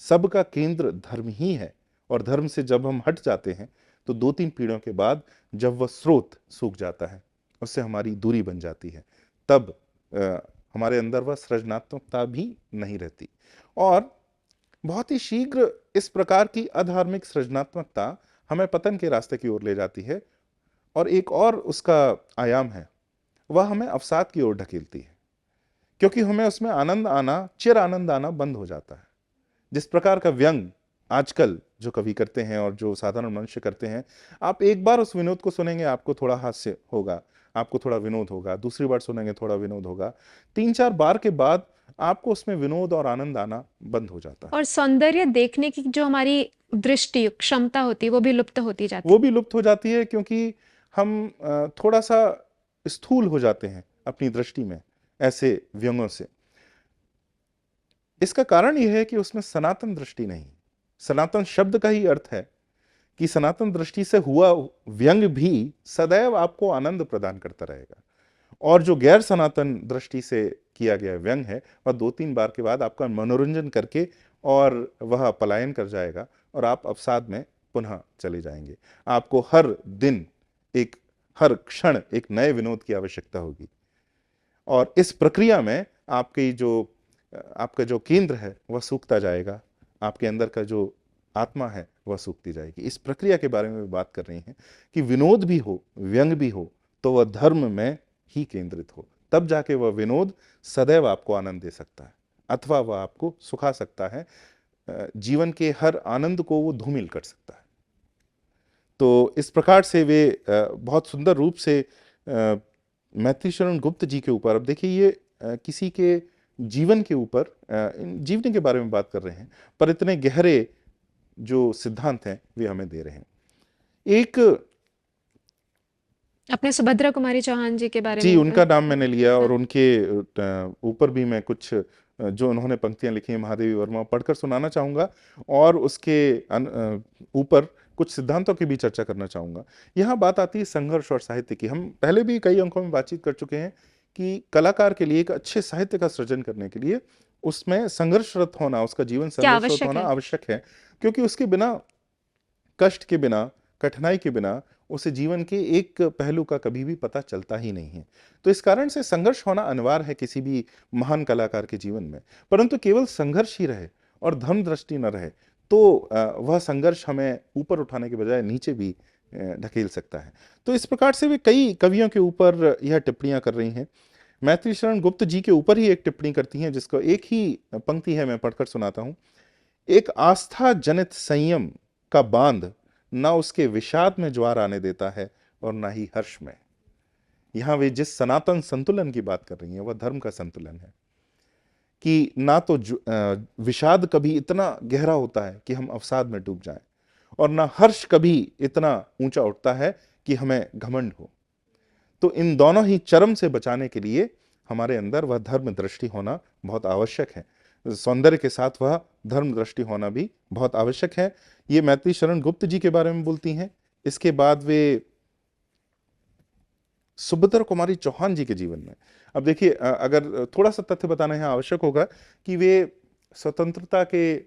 [SPEAKER 2] सबका केंद्र धर्म ही है, और धर्म से जब हम हट जाते हैं तो 2-3 पीढ़ियों के बाद जब वह स्रोत सूख जाता है, उससे हमारी दूरी बन जाती है, तब हमारे अंदर वह सृजनात्मकता भी नहीं रहती। और बहुत ही शीघ्र इस प्रकार की अधार्मिक सृजनात्मकता हमें पतन के रास्ते की ओर ले जाती है, और एक और उसका आयाम है, वह हमें अवसाद की ओर ढकेलती है, क्योंकि हमें उसमें आनंद आना, चिर आनंद आना बंद हो जाता है। जिस प्रकार का व्यंग आजकल जो कवि करते हैं और जो साधारण मनुष्य करते हैं, आप एक बार उस विनोद को सुनेंगे आपको थोड़ा हास्य होगा, आपको थोड़ा विनोद होगा, दूसरी बार सुनेंगे थोड़ा विनोद होगा, 3-4 बार के बाद आपको उसमें विनोद और आनंद आना बंद हो जाता है।
[SPEAKER 1] और सौंदर्य देखने की जो हमारी दृष्टि क्षमता होती है वो भी लुप्त होती जाती
[SPEAKER 2] वो भी लुप्त हो जाती है, क्योंकि हम थोड़ा सा स्थूल हो जाते हैं अपनी दृष्टि में ऐसे व्यंगों से। इसका कारण यह है कि उसमें सनातन दृष्टि नहीं। सनातन शब्द का ही अर्थ है कि सनातन दृष्टि से हुआ व्यंग भी सदैव आपको आनंद प्रदान करता रहेगा, और जो गैर सनातन दृष्टि से किया गया व्यंग है वह 2-3 बार के बाद आपका मनोरंजन करके और वह पलायन कर जाएगा, और आप अवसाद में पुनः चले जाएंगे। आपको हर दिन हर क्षण एक नए विनोद की आवश्यकता होगी, और इस प्रक्रिया में आपका जो केंद्र है वह सूखता जाएगा, आपके अंदर का जो आत्मा है वह सूखती जाएगी। इस प्रक्रिया के बारे में बात कर रही हैं कि विनोद भी हो, व्यंग भी हो, तो वह धर्म में ही केंद्रित हो, तब जाके वह विनोद सदैव आपको आनंद दे सकता है, अथवा वह आपको सुखा सकता है, जीवन के हर आनंद को वो धूमिल कर सकता है। तो इस प्रकार से वे बहुत सुंदर रूप से मैत्री शरण गुप्त जी के ऊपर, अब देखिए ये किसी के जीवन के ऊपर, जीवन के बारे में बात कर रहे हैं, पर इतने गहरे जो सिद्धांत हैं वे हमें दे रहे हैं। एक
[SPEAKER 1] अपने सुभद्रा कुमारी चौहान जी के बारे
[SPEAKER 2] जी,
[SPEAKER 1] में
[SPEAKER 2] उनका नाम मैंने लिया, और उनके ऊपर भी मैं कुछ जो उन्होंने पंक्तियां लिखी हैं महादेवी वर्मा, पढ़कर सुनाना चाहूंगा, और उसके ऊपर कुछ सिद्धांतों की भी चर्चा करना चाहूंगा। यहाँ बात आती है संघर्ष और साहित्य की। हम पहले भी कई अंकों में बातचीत कर चुके हैं कि कलाकार के लिए एक अच्छे साहित्य का सृजन करने के लिए उसमें संघर्षरत होना, उसका जीवन संघर्षरत होना आवश्यक है, क्योंकि उसके बिना, कष्ट के बिना, कठिनाई के बिना उसे जीवन के एक पहलू का कभी भी पता चलता ही नहीं है। तो इस कारण से संघर्ष होना अनिवार्य है किसी भी महान कलाकार के जीवन में, परंतु केवल संघर्ष ही रहे और धर्म दृष्टि न रहे तो वह संघर्ष हमें ऊपर उठाने के बजाय नीचे भी ढकेल सकता है। तो इस प्रकार से वे कई कवियों के ऊपर यह टिप्पणियां कर रही हैं। मैत्री शरण गुप्त जी के ऊपर ही एक टिप्पणी करती हैं, जिसको एक ही पंक्ति है, मैं पढ़कर सुनाता हूं। एक आस्था जनित संयम का बांध ना उसके विषाद में ज्वार आने देता है और ना ही हर्ष में। यहां वे जिस सनातन संतुलन की बात कर रही हैं वह धर्म का संतुलन है कि ना तो विषाद कभी इतना गहरा होता है कि हम अवसाद में डूब जाएं, और ना हर्ष कभी इतना ऊंचा उठता है कि हमें घमंड हो। तो इन दोनों ही चरम से बचाने के लिए हमारे अंदर वह धर्म दृष्टि होना बहुत आवश्यक है। सौंदर्य के साथ वह धर्म दृष्टि होना भी बहुत आवश्यक है। ये मैत्री शरण गुप्त जी के बारे में बोलती हैं। इसके बाद वे सुभद्रा कुमारी चौहान जी के जीवन में, अब देखिए अगर थोड़ा सा तथ्य बताना यहाँ आवश्यक होगा कि वे स्वतंत्रता के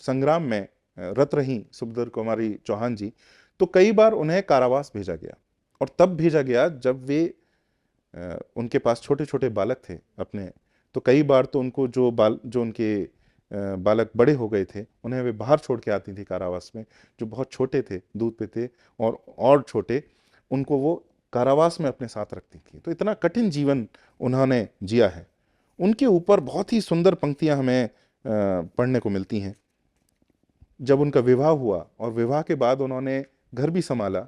[SPEAKER 2] संग्राम में रत रहीं सुभद्रा कुमारी चौहान जी, तो कई बार उन्हें कारावास भेजा गया। और तब भेजा गया जब वे उनके पास छोटे छोटे बालक थे अपने। तो कई बार तो उनको जो उनके बालक बड़े हो गए थे, उन्हें वे बाहर छोड़ के आती थी कारावास में। जो बहुत छोटे थे, दूध पीते और छोटे, उनको वो कारावास में अपने साथ रखती थी। तो इतना कठिन जीवन उन्होंने जिया है। उनके ऊपर बहुत ही सुंदर पंक्तियां हमें पढ़ने को मिलती हैं। जब उनका विवाह हुआ और विवाह के बाद उन्होंने घर भी संभाला,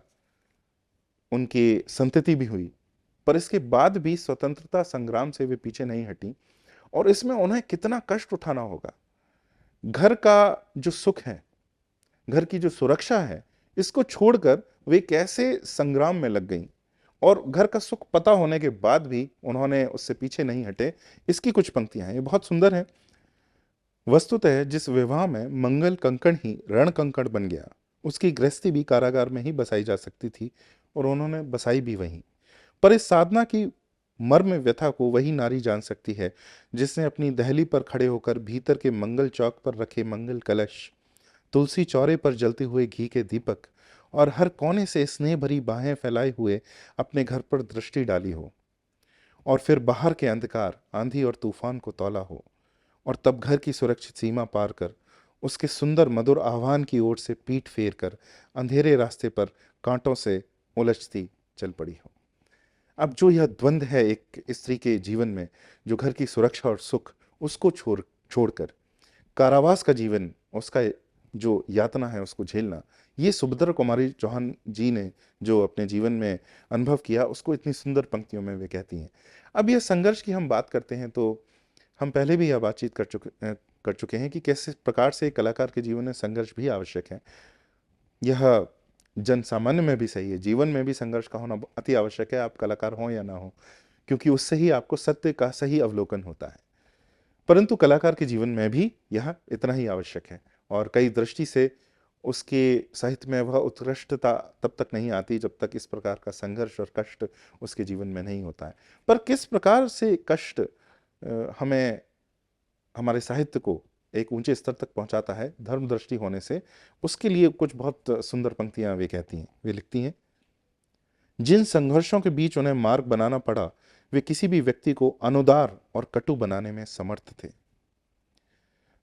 [SPEAKER 2] उनकी संतति भी हुई, पर इसके बाद भी स्वतंत्रता संग्राम से वे पीछे नहीं हटी। और इसमें उन्हें कितना कष्ट उठाना होगा। घर का जो सुख है, घर की जो सुरक्षा है, इसको छोड़कर वे कैसे संग्राम में लग गईं। और घर का सुख पता होने के बाद भी उन्होंने उससे पीछे नहीं हटे। इसकी कुछ पंक्तियां हैं, ये बहुत सुंदर हैं। वस्तुतः जिस विवाह में मंगल कंकण ही रण कंकण बन गया, उसकी गृहस्थी भी कारागार में ही बसाई जा सकती थी, और उन्होंने बसाई भी वहीं। पर इस साधना की मर्म व्यथा को वही नारी जान सकती है जिसने अपनी दहली पर खड़े होकर भीतर के मंगल चौक पर रखे मंगल कलश, तुलसी चौरे पर जलते हुए घी के दीपक और हर कोने से स्नेह भरी बाहें फैलाए हुए अपने घर पर दृष्टि डाली हो, और फिर बाहर के अंधकार, आंधी और तूफान को तौला हो, और तब घर की सुरक्षित सीमा पार कर उसके सुंदर मधुर आह्वान की ओर से पीठ फेर कर अंधेरे रास्ते पर कांटों से उलझती चल पड़ी हो। अब जो यह द्वंद्व है एक स्त्री के जीवन में, जो घर की सुरक्षा और सुख, उसको छोड़कर कारावास का जीवन, उसका जो यातना है उसको झेलना, ये सुभद्रा कुमारी चौहान जी ने जो अपने जीवन में अनुभव किया, उसको इतनी सुंदर पंक्तियों में वे कहती हैं। अब यह संघर्ष की हम बात करते हैं तो हम पहले भी यह बातचीत कर चुके हैं कि कैसे प्रकार से कलाकार के जीवन में संघर्ष भी आवश्यक है। यह जन सामान्य में भी सही है, जीवन में भी संघर्ष का होना अति आवश्यक है, आप कलाकार हों या ना हो, क्योंकि उससे ही आपको सत्य का सही अवलोकन होता है। परंतु कलाकार के जीवन में भी यह इतना ही आवश्यक है, और कई दृष्टि से उसके साहित्य में वह उत्कृष्टता तब तक नहीं आती जब तक इस प्रकार का संघर्ष और कष्ट उसके जीवन में नहीं होता है। पर किस प्रकार से कष्ट हमें, हमारे साहित्य को एक ऊंचे स्तर तक पहुंचाता है धर्म दृष्टि होने से, उसके लिए कुछ बहुत सुंदर पंक्तियां वे कहती हैं। वे लिखती हैं, जिन संघर्षों के बीच उन्हें मार्ग बनाना पड़ा, वे किसी भी व्यक्ति को अनुदार और कटु बनाने में समर्थ थे।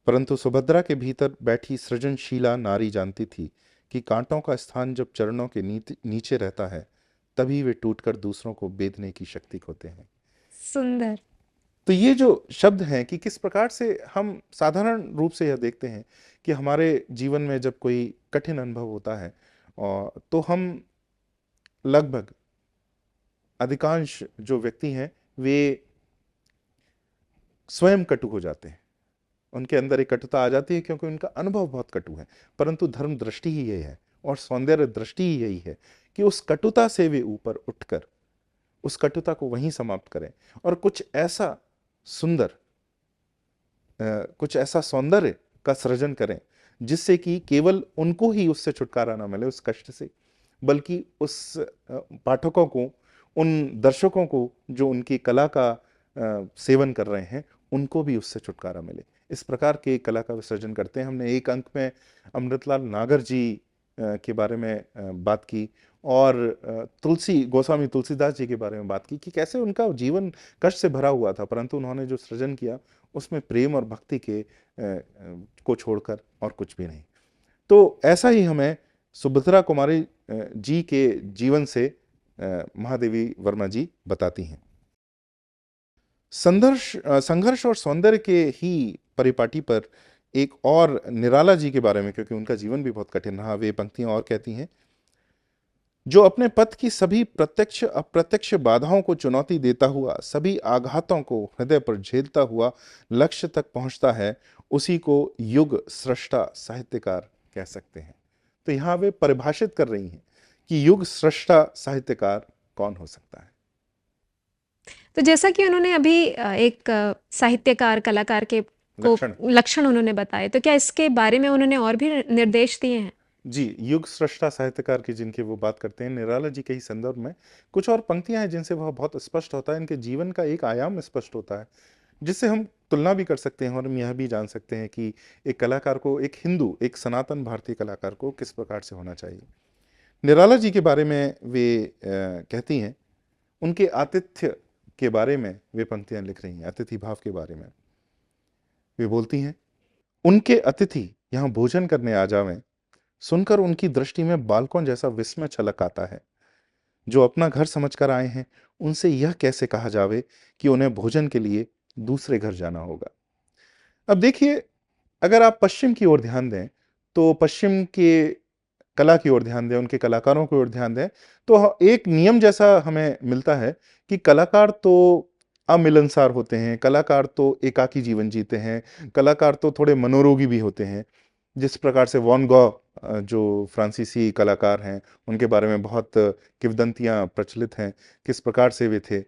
[SPEAKER 2] परंतु सुभद्रा के भीतर बैठी सृजनशीला नारी जानती थी कि कांटों का स्थान जब चरणों के नीचे रहता है, तभी वे टूटकर दूसरों को बेधने की शक्ति होते हैं।
[SPEAKER 1] सुंदर।
[SPEAKER 2] तो ये जो शब्द हैं कि किस प्रकार से हम साधारण रूप से यह देखते हैं कि हमारे जीवन में जब कोई कठिन अनुभव होता है, और तो हम लगभग अधिकांश जो व्यक्ति हैं वे स्वयं कटु हो जाते हैं। उनके अंदर एक कटुता आ जाती है क्योंकि उनका अनुभव बहुत कटु है। परंतु धर्म दृष्टि ही यही है और सौंदर्य दृष्टि ही यही है कि उस कटुता से वे ऊपर उठकर उस कटुता को वहीं समाप्त करें और कुछ ऐसा सुंदर, कुछ ऐसा सौंदर्य का सृजन करें जिससे कि केवल उनको ही उससे छुटकारा ना मिले उस कष्ट से, बल्कि उस पाठकों को, उन दर्शकों को जो उनकी कला का सेवन कर रहे हैं, उनको भी उससे छुटकारा मिले। इस प्रकार के कला का विसर्जन करते हैं। हमने एक अंक में अमृतलाल नागर जी के बारे में बात की, और गोस्वामी तुलसीदास जी के बारे में बात की कि कैसे उनका जीवन कष्ट से भरा हुआ था, परंतु उन्होंने जो सृजन किया उसमें प्रेम और भक्ति के को छोड़कर और कुछ भी नहीं। तो ऐसा ही हमें सुभद्रा कुमारी जी के जीवन से महादेवी वर्मा जी बताती हैं। संघर्ष और सौंदर्य के ही परिपाटी पर एक और निराला जी के बारे में, क्योंकि उनका जीवन भी बहुत कठिन रहा, वे पंक्तियां और कहती हैं, जो अपने पथ की सभी प्रत्यक्ष अप्रत्यक्ष बाधाओं को चुनौती देता हुआ, सभी आघातों को हृदय पर झेलता हुआ लक्ष्य तक पहुंचता है, उसी को युग सृष्टा साहित्यकार कह सकते हैं। तो यहां वे परिभाषित कर रही हैं कि युग सृष्टा साहित्यकार कौन हो सकता है।
[SPEAKER 1] तो जैसा कि उन्होंने अभी एक साहित्यकार कलाकार के को लक्षण उन्होंने बताए, तो क्या इसके बारे में उन्होंने और भी निर्देश दिए हैं?
[SPEAKER 2] जी, युग सृष्टा साहित्यकार की जिनकी वो बात करते हैं, निराला जी के ही संदर्भ में कुछ और पंक्तियां हैं जिनसे वह बहुत स्पष्ट होता है, इनके जीवन का एक आयाम स्पष्ट होता है, जिससे हम तुलना भी कर सकते हैं और हम यह भी जान सकते हैं कि एक कलाकार को, एक हिंदू, एक सनातन भारतीय कलाकार को किस प्रकार से होना चाहिए। निराला जी के बारे में वे कहती हैं, उनके आतिथ्य के बारे में वे पंक्तियां लिख रही हैं, अतिथि भाव के बारे में। वे बोलती हैं, उनके अतिथि यहाँ भोजन करने आ जावें, सुनकर उनकी दृष्टि में बालकों जैसा विस्मय छलक आता है। जो अपना घर समझकर आए हैं, उनसे यह कैसे कहा जावे कि उन्हें भोजन के लिए दूसरे घर जाना होगा। अब देखिए, अगर आप पश्चिम की ओर ध्यान दें, तो पश्चिम के कला की ओर ध्यान दें, उनके कलाकारों की ओर ध्यान दें, तो एक नियम जैसा हमें मिलता है कि कलाकार तो अमिलनसार होते हैं, कलाकार तो एकाकी जीवन जीते हैं, कलाकार तो थोड़े मनोरोगी भी होते हैं। जिस प्रकार से वैन गॉग जो फ्रांसीसी कलाकार हैं, उनके बारे में बहुत किंवदंतियाँ प्रचलित हैं, किस प्रकार से वे थे।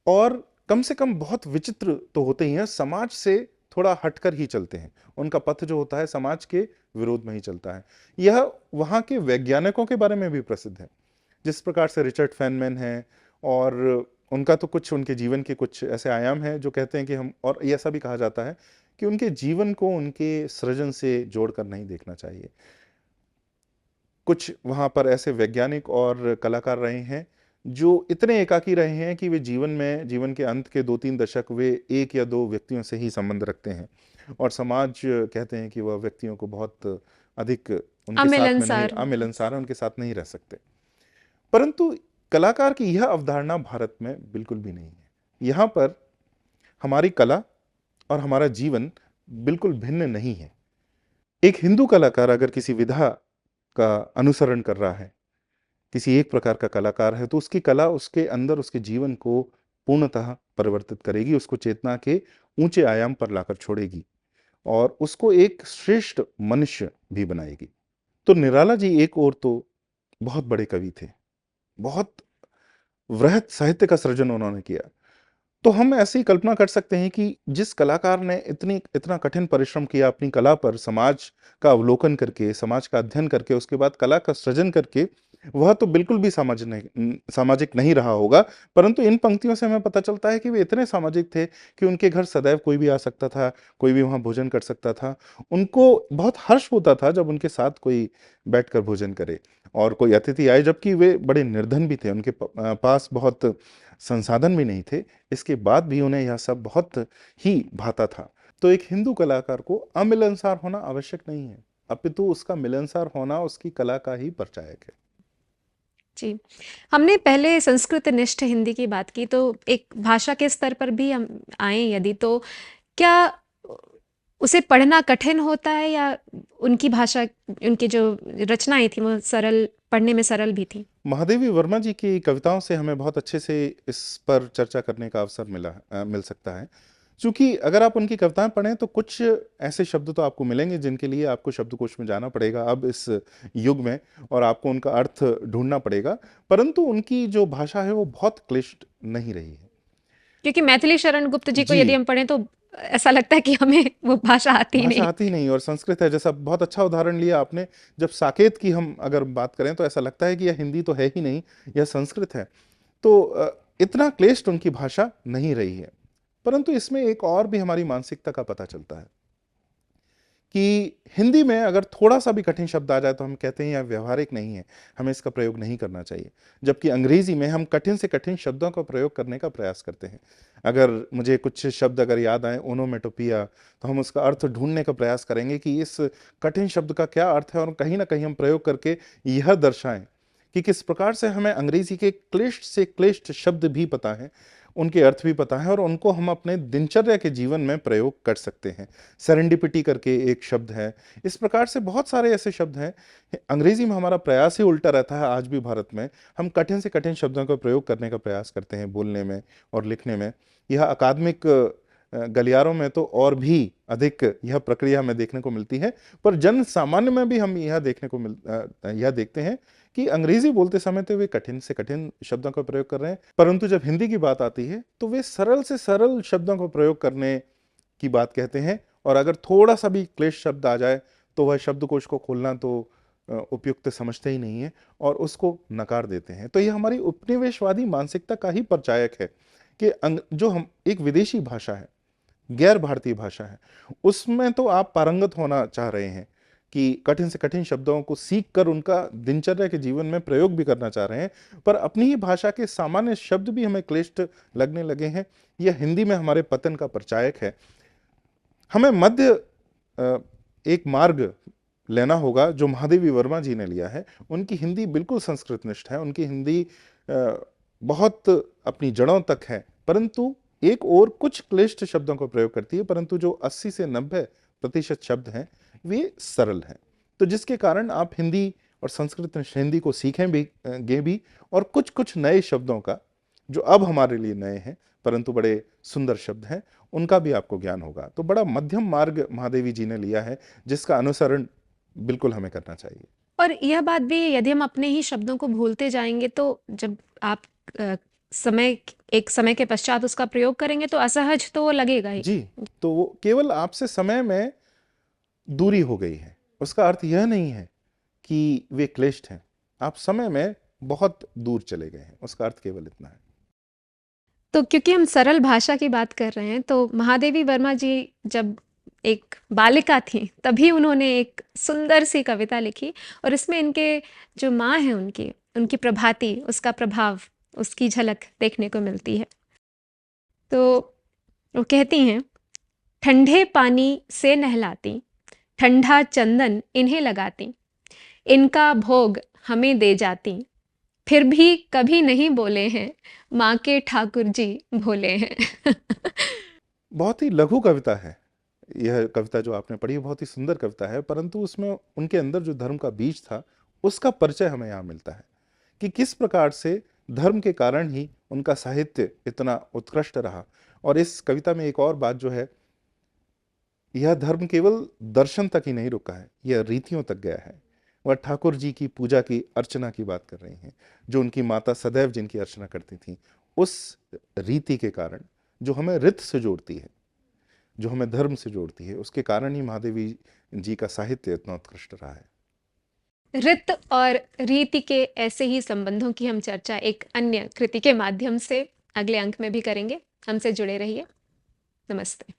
[SPEAKER 2] और कम से कम बहुत विचित्र तो होते ही हैं, समाज से थोड़ा हटकर ही चलते हैं। उनका पथ जो होता है समाज के विरोध में ही चलता है। यह वहाँ के वैज्ञानिकों के बारे में भी प्रसिद्ध है। जिस प्रकार से रिचर्ड फेनमैन हैं, और उनका तो कुछ, उनके जीवन के कुछ ऐसे आयाम हैं जो कहते हैं कि हम, और ये ऐसा भी कहा जाता है कि उनके जीवन को उनके सृजन से जोड़कर नहीं देखना चाहिए। कुछ वहाँ पर ऐसे वैज्ञानिक और कलाकार रहे हैं जो इतने एकाकी रहे हैं कि वे जीवन में, जीवन के अंत के 2-3 दशक वे 1 या 2 व्यक्तियों से ही संबंध रखते हैं, और समाज कहते हैं कि वह व्यक्तियों को बहुत अधिक उनके साथ में नहीं,
[SPEAKER 1] अमिलनसार होते हैं।
[SPEAKER 2] अमिलनसार है, उनके साथ नहीं रह सकते। परंतु कलाकार की यह अवधारणा भारत में बिल्कुल भी नहीं है। यहाँ पर हमारी कला और हमारा जीवन बिल्कुल भिन्न नहीं है। एक हिंदू कलाकार अगर किसी विधा का अनुसरण कर रहा है, किसी एक प्रकार का कलाकार है, तो उसकी कला उसके अंदर उसके जीवन को पूर्णतः परिवर्तित करेगी, उसको चेतना के ऊंचे आयाम पर लाकर छोड़ेगी और उसको एक श्रेष्ठ मनुष्य भी बनाएगी। तो निराला जी एक और तो बहुत बड़े कवि थे, बहुत वृहत साहित्य का सृजन उन्होंने किया। तो हम ऐसी कल्पना कर सकते हैं कि जिस कलाकार ने इतना कठिन परिश्रम किया अपनी कला पर, समाज का अवलोकन करके, समाज का अध्ययन करके, उसके बाद कला का सृजन करके, वह तो बिल्कुल भी सामाजिक नहीं रहा होगा। परंतु इन पंक्तियों से हमें पता चलता है कि वे इतने सामाजिक थे कि उनके घर सदैव कोई भी आ सकता था, कोई भी वहां भोजन कर सकता था। उनको बहुत हर्ष होता था जब उनके साथ कोई बैठकर भोजन करे और कोई अतिथि आए, जबकि वे बड़े निर्धन भी थे, उनके पास बहुत संसाधन भी नहीं थे। इसके बाद भी उन्हें यह सब बहुत ही भाता था। तो एक हिंदू कलाकार को अमिलनसार होना आवश्यक नहीं है, अपितु उसका मिलनसार होना उसकी कला का ही परिचायक है।
[SPEAKER 1] जी। हमने पहले संस्कृत निष्ठ हिंदी की बात की, तो एक भाषा के स्तर पर भी हम आए यदि, तो क्या उसे पढ़ना कठिन होता है, या उनकी भाषा, उनकी जो रचनाएं थी वो सरल, पढ़ने में सरल भी थी?
[SPEAKER 2] महादेवी वर्मा जी की कविताओं से हमें बहुत अच्छे से इस पर चर्चा करने का अवसर मिल सकता है। क्योंकि अगर आप उनकी कविताएं पढ़ें तो कुछ ऐसे शब्द तो आपको मिलेंगे जिनके लिए आपको शब्दकोश में जाना पड़ेगा अब इस युग में, और आपको उनका अर्थ ढूंढना पड़ेगा। परंतु उनकी जो भाषा है वो बहुत क्लिष्ट नहीं रही है।
[SPEAKER 1] क्योंकि मैथिली शरण गुप्त जी को
[SPEAKER 2] जी,
[SPEAKER 1] यदि हम पढ़ें तो ऐसा लगता है कि हमें वो भाषा आती ही
[SPEAKER 2] भाषा
[SPEAKER 1] नहीं।
[SPEAKER 2] आती ही नहीं, और संस्कृत है, जैसा बहुत अच्छा उदाहरण लिया आपने। जब साकेत की हम अगर बात करें तो ऐसा लगता है कि यह हिंदी तो है ही नहीं, यह संस्कृत है। तो इतना क्लिष्ट उनकी भाषा नहीं रही है। परंतु इसमें एक और भी हमारी मानसिकता का पता चलता है कि हिंदी में अगर थोड़ा सा भी कठिन शब्द आ जाए तो हम कहते हैं यह व्यवहारिक नहीं है, हमें इसका प्रयोग नहीं करना चाहिए। जबकि अंग्रेजी में हम कठिन से कठिन शब्दों का प्रयोग करने का प्रयास करते हैं। अगर मुझे कुछ शब्द अगर याद आए, ओनोमेटोपिया, तो हम उसका अर्थ ढूंढने का प्रयास करेंगे कि इस कठिन शब्द का क्या अर्थ है, और कहीं ना कहीं हम प्रयोग करके यह दर्शाएं कि किस प्रकार से हमें अंग्रेजी के क्लिष्ट से क्लिष्ट शब्द भी पता है, उनके अर्थ भी पता है, और उनको हम अपने दिनचर्या के जीवन में प्रयोग कर सकते हैं। सेरेंडिपिटी करके एक शब्द है। इस प्रकार से बहुत सारे ऐसे शब्द हैं। अंग्रेजी में हमारा प्रयास ही उल्टा रहता है आज भी भारत में। हम कठिन से कठिन शब्दों का प्रयोग करने का प्रयास करते हैं बोलने में और लिखने में। यह अकादमिक गलियारों में तो और भी अधिक यह प्रक्रिया हमें देखने को मिलती है, पर जन सामान्य में भी हम यह देखते हैं कि अंग्रेजी बोलते समय तो वे कठिन से कठिन शब्दों का प्रयोग कर रहे हैं, परंतु जब हिंदी की बात आती है तो वे सरल से सरल शब्दों का प्रयोग करने की बात कहते हैं। और अगर थोड़ा सा भी क्लेश शब्द आ जाए तो वह शब्दकोश को खोलना तो उपयुक्त समझते ही नहीं है और उसको नकार देते हैं। तो यह हमारी उपनिवेशवादी मानसिकता का ही परिचायक है कि जो हम एक विदेशी भाषा है, गैर भारतीय भाषा है, उसमें तो आप पारंगत होना चाह रहे हैं कि कठिन से कठिन शब्दों को सीख कर उनका दिनचर्या के जीवन में प्रयोग भी करना चाह रहे हैं, पर अपनी ही भाषा के सामान्य शब्द भी हमें क्लिष्ट लगने लगे हैं। यह हिंदी में हमारे पतन का परिचायक है। हमें मध्य एक मार्ग लेना होगा जो महादेवी वर्मा जी ने लिया है। उनकी हिंदी बिल्कुल संस्कृतनिष्ठ है, उनकी हिंदी बहुत अपनी जड़ों तक है, परंतु एक और कुछ क्लिष्ट शब्दों का प्रयोग करती है, परंतु जो 80 से 90% शब्द हैं वे सरल हैं। तो जिसके कारण आप हिंदी और संस्कृत हिंदी को सीखें भी गे भी, और कुछ कुछ नए शब्दों का जो अब हमारे लिए नए हैं परंतु बड़े सुंदर शब्द हैं, उनका भी आपको ज्ञान होगा। तो बड़ा मध्यम मार्ग महादेवी जी ने लिया है, जिसका अनुसरण बिल्कुल हमें करना चाहिए।
[SPEAKER 1] और यह बात भी, यदि हम अपने ही शब्दों को भूलते जाएंगे तो जब आप समय एक समय के पश्चात उसका प्रयोग करेंगे तो असहज तो वो लगेगा ही।
[SPEAKER 2] जी, तो वो केवल आपसे समय में दूरी हो गई है, उसका अर्थ यह नहीं है कि वे क्लिष्ट हैं। आप समय में बहुत दूर चले गए हैं, उसका अर्थ केवल इतना है।
[SPEAKER 1] तो क्योंकि हम सरल भाषा की बात कर रहे हैं, तो महादेवी वर्मा जी जब एक बालिका थी तभी उन्होंने एक सुंदर सी कविता लिखी, और इसमें इनके जो माँ है उनकी उनकी प्रभाती, उसका प्रभाव, उसकी झलक देखने को मिलती है। तो वो कहती हैं, ठंडे पानी से नहलाती, ठंडा चंदन इन्हें लगाती, इनका भोग हमें दे जाती, फिर भी कभी नहीं बोले हैं, माँ के ठाकुर जी भोले हैं।
[SPEAKER 2] बहुत ही लघु कविता है यह कविता जो आपने पढ़ी, बहुत ही सुंदर कविता है, परंतु उसमें उनके अंदर जो धर्म का बीज था उसका परिचय हमें यहाँ मिलता है कि किस प्रकार से धर्म के कारण ही उनका साहित्य इतना उत्कृष्ट रहा। और इस कविता में एक और बात जो है, यह धर्म केवल दर्शन तक ही नहीं रुका है, यह रीतियों तक गया है। वह ठाकुर जी की पूजा की अर्चना की बात कर रही हैं, जो उनकी माता सदैव जिनकी अर्चना करती थी, उस रीति के कारण जो हमें रित से जोड़ती है, जो हमें धर्म से जोड़ती है, उसके कारण ही महादेवी जी का साहित्य इतना उत्कृष्ट रहा है।
[SPEAKER 1] रित और रीति के ऐसे ही संबंधों की हम चर्चा एक अन्य कृति के माध्यम से अगले अंक में भी करेंगे। हमसे जुड़े रहिए। नमस्ते।